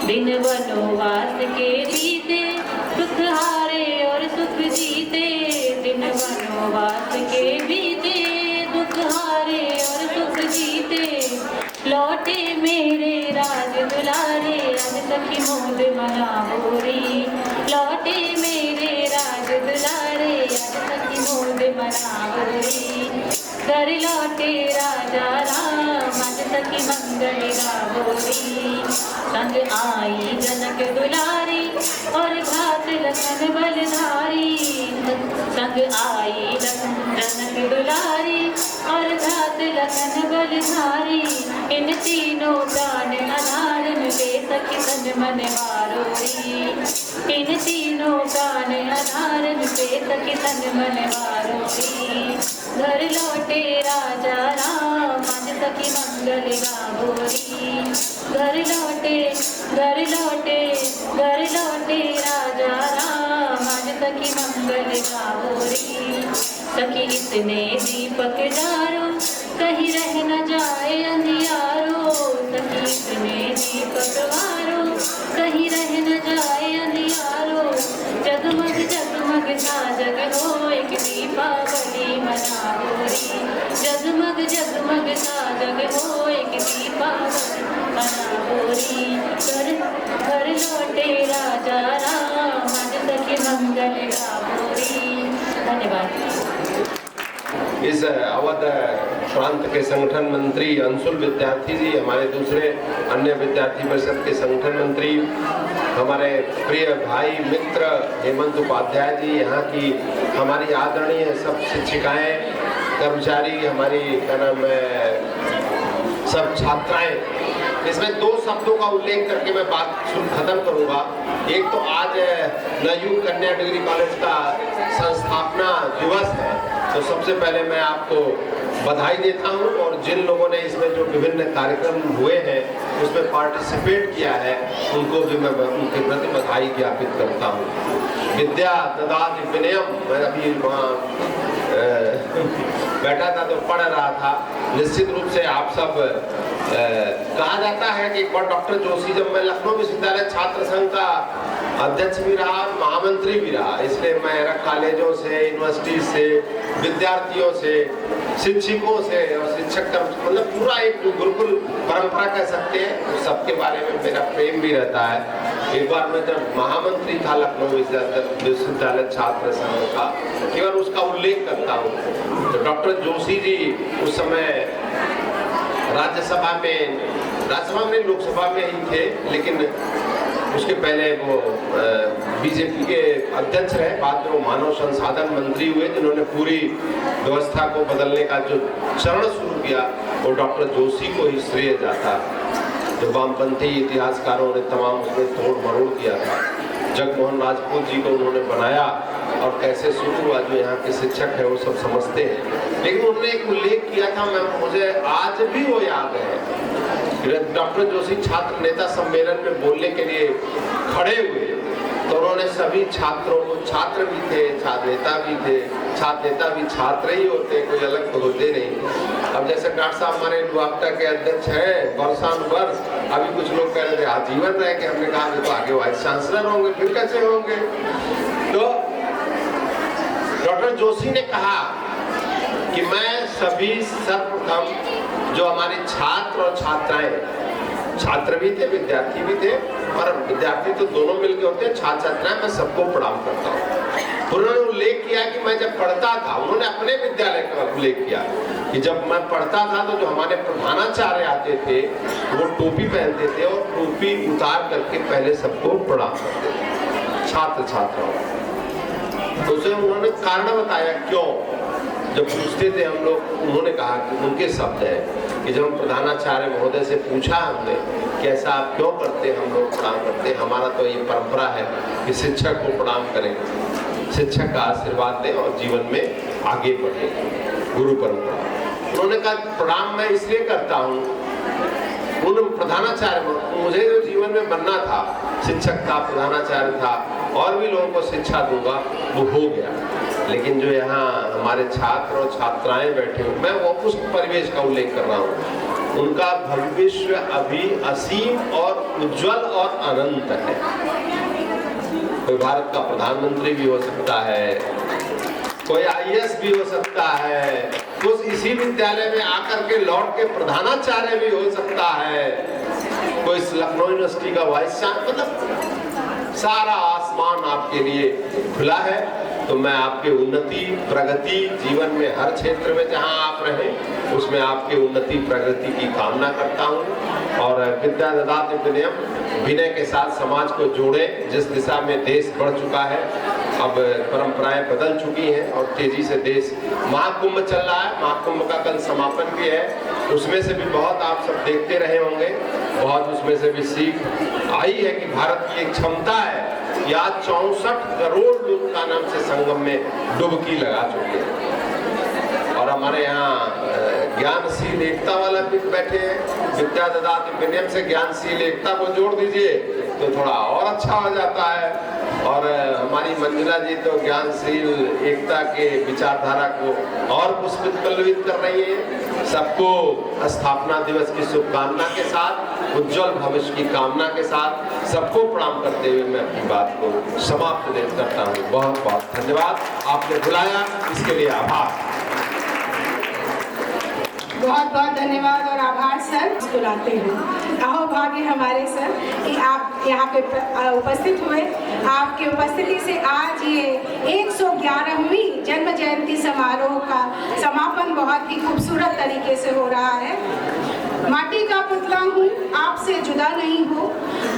दिन वनवास के बीते, सुख हारे और सुख जीते, दिन वनवास के बीते, दुख हारे और सुख जीते, लौटे मेरे राज दुलारे, आज सखी मोद मनाओरी, लौटे मेरे राज दुलारे, आज सखी मोद मनाओरी। घर लौटे राजा राम, आज सखी मंगल गाभोरी, संग आई जनक दुलारी और घात लखन बलधारी, संग आई जनक दुलारी और घात लखन बलधारी, इन तीनों प्राण आधार के सखी तन मन वारोरी, इन तीनों प्राण आधारन पे सखी तन मन वारोरी। घर लौटे राजा राम आज सखी मंगल गावोरी, घर लौटे राजा राम आज सखी मंगल गावोरी। सखी इतने दीपक डारो कहीं रह न जाए अंधियारो, सखी इतने दीपक वारो कहीं रह न जाए अंधियारो। जगमग जगमग सा जग हो एक दीपावली मनाओरी, जगमग जगमग सा जग हो एक दीपावली मनाओरी। घर लौटे राजा राम आज सखी मंगल गावोरी। धन्यवाद। इस अवध प्रांत के संगठन मंत्री अंशुल विद्यार्थी जी, हमारे दूसरे अन्य विद्यार्थी परिषद के संगठन मंत्री, हमारे प्रिय भाई मित्र हेमंत उपाध्याय जी, यहाँ की हमारी आदरणीय सब शिक्षिकाएं, कर्मचारी, हमारी क्या नाम है, सब छात्राएं। इसमें दो शब्दों का उल्लेख करके मैं बात खत्म करूंगा। एक तो आज नवयुग कन्या डिग्री कॉलेज का संस्थापना दिवस है, तो सबसे पहले मैं आपको बधाई देता हूं, और जिन लोगों ने इसमें जो विभिन्न कार्यक्रम हुए हैं उसमें पार्टिसिपेट किया है उनको भी मैं उनके प्रति बधाई ज्ञापित करता हूं। विद्या ददाति विनयम, मैं अभी वहाँ बैठा था तो पढ़ रहा था। निश्चित रूप से आप सब कहा जाता है कि एक बार डॉक्टर जोशी, जब मैं लखनऊ विश्वविद्यालय छात्र संघ का अध्यक्ष भी रहा, महामंत्री भी रहा, इसलिए मैं कॉलेजों से, यूनिवर्सिटी से, विद्यार्थियों से, शिक्षकों से और शिक्षक मतलब पूरा एक गुरुकुल परंपरा कह सकते हैं, तो सबके बारे में मेरा प्रेम भी रहता है। एक बार मैं जब महामंत्री था लखनऊ विश्वविद्यालय छात्र संघ का, केवल उसका उल्लेख करता हूँ, तो डॉक्टर जोशी जी उस समय राज्यसभा में लोकसभा में ही थे, लेकिन उसके पहले वो बीजेपी के अध्यक्ष रहे, बाद में वो मानव संसाधन मंत्री हुए, जिन्होंने पूरी व्यवस्था को बदलने का जो चरण शुरू किया वो डॉक्टर जोशी को ही श्रेय जाता। जो वामपंथी इतिहासकारों ने तमाम उसमें तोड़ मरोड़ किया था, जगमोहन राजपूत जी को उन्होंने बनाया, और कैसे शुरू हुआ जो यहाँ के शिक्षक है वो सब समझते हैं। लेकिन उन्होंने एक उल्लेख किया था, मुझे आज भी वो याद है। डॉक्टर जोशी छात्र नेता सम्मेलन में बोलने के लिए खड़े हुए, तो उन्होंने सभी छात्रों को, छात्र भी थे, छात्र नेता भी थे, छात्र नेता भी छात्र ही होते, कोई अलग तो होते नहीं। अब जैसे डॉक्टर साहब हमारे लुआप्टा के अध्यक्ष हैं वर्षानुवर्ष, अभी कुछ लोग कह रहे थे आजीवन रहे, कि हमने कहा तो आगे वाइस चांसलर होंगे, फिर कैसे होंगे। तो डॉक्टर जोशी ने कहा कि मैं सभी सर्वप्रथम जो हमारे छात्र और छात्राएं, छात्र भी थे विद्यार्थी भी थे, और विद्यार्थी तो दोनों मिलकर होते हैं, छात्र छात्राएं, मैं सबको प्रणाम करता हूँ। उन्होंने उल्लेख किया कि मैं जब पढ़ता था, उन्होंने अपने विद्यालय का उल्लेख किया कि जब मैं पढ़ता था तो जो हमारे प्रधानाचार्य आते थे वो टोपी पहनते थे, और टोपी उतार करके पहले सबको प्रणाम करते थे, छात्र छात्राओं। तो उसे उन्होंने कारण बताया क्यों। जब पूछते थे हम लोग, उन्होंने कहा कि उनके शब्द है कि जब हम प्रधानाचार्य महोदय से पूछा हमने कि ऐसा आप क्यों करते, हम लोग प्रणाम करते, हमारा तो ये परंपरा है कि शिक्षक को प्रणाम करें, शिक्षक का आशीर्वाद दें और जीवन में आगे बढ़े, गुरु परंपरा। उन्होंने कहा प्रणाम मैं इसलिए करता हूँ, उन प्रधानाचार्य, मुझे जो जीवन में बनना था, शिक्षक था, प्रधानाचार्य था, और भी लोगों को शिक्षा दूंगा, वो हो गया। लेकिन जो यहाँ हमारे छात्र और छात्राएं बैठे हुए, मैं वो उस परिवेश का उल्लेख कर रहा हूँ, उनका भविष्य अभी असीम और उज्जवल और अनंत है। कोई भारत का प्रधानमंत्री भी हो सकता है, कोई IAS भी हो सकता है, कुछ इसी विद्यालय में आकर के लौट के प्रधानाचार्य भी हो सकता है, कोई लखनऊ यूनिवर्सिटी का वाइस चांसलर, मतलब सारा आसमान आपके लिए खुला है। तो मैं आपके उन्नति प्रगति जीवन में हर क्षेत्र में जहां आप रहें उसमें आपके उन्नति प्रगति की कामना करता हूं। और विद्या ददाति विनयम, विनय के साथ समाज को जोड़े। जिस दिशा में देश बढ़ चुका है, अब परंपराएं बदल चुकी हैं और तेजी से देश महाकुंभ चल रहा है। महाकुंभ का कल समापन भी है, उसमें से भी बहुत आप सब देखते रहे होंगे, बहुत उसमें से भी सीख आई है कि भारत की एक क्षमता है कि आज 64 करोड़ लोग का नाम से संगम में डुबकी लगा चुके हैं। और हमारे यहाँ ज्ञानशील एकता वाला भी बैठे हैं, विद्या ददाति विनयम से ज्ञानशील एकता को जोड़ दीजिए तो थोड़ा और अच्छा हो जाता है। और हमारी मंजुला जी तो ज्ञानशील एकता के विचारधारा को और पुष्पित पल्लवित कर रही है। सबको स्थापना दिवस की शुभकामना के साथ, उज्जवल भविष्य की कामना के साथ सबको प्रणाम करते हुए मैं अपनी बात को समाप्त करता हूँ। बहुत बहुत धन्यवाद, आपने बुलाया इसके लिए आभार। बहुत बहुत धन्यवाद और आभार सर। बुलाते हैं, अहो भाग्य हमारे सर कि आप यहाँ पे उपस्थित हुए। आपकी उपस्थिति से आज ये 111वीं जन्म जयंती समारोह का समापन बहुत ही खूबसूरत तरीके से हो रहा है। माटी का पुतला हूँ, आपसे जुदा नहीं हूँ,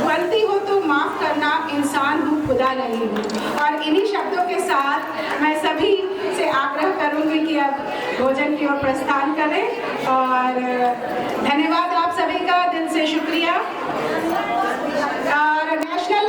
गलती हो तो माफ़ करना, इंसान हूँ खुदा नहीं हूँ। और इन्हीं शब्दों के साथ मैं सभी से आग्रह करूँगी कि अब भोजन की ओर प्रस्थान करें। और धन्यवाद आप सभी का, दिल से शुक्रिया। और नेशनल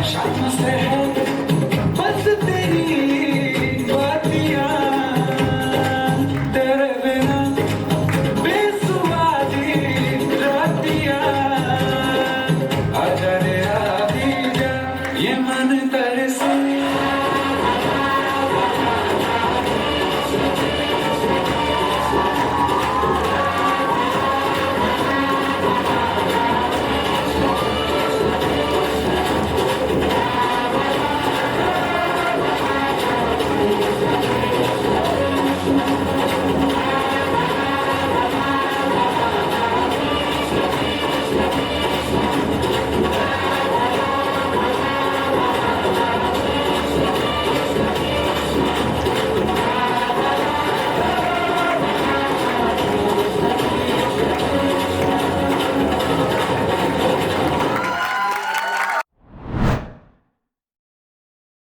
Shine,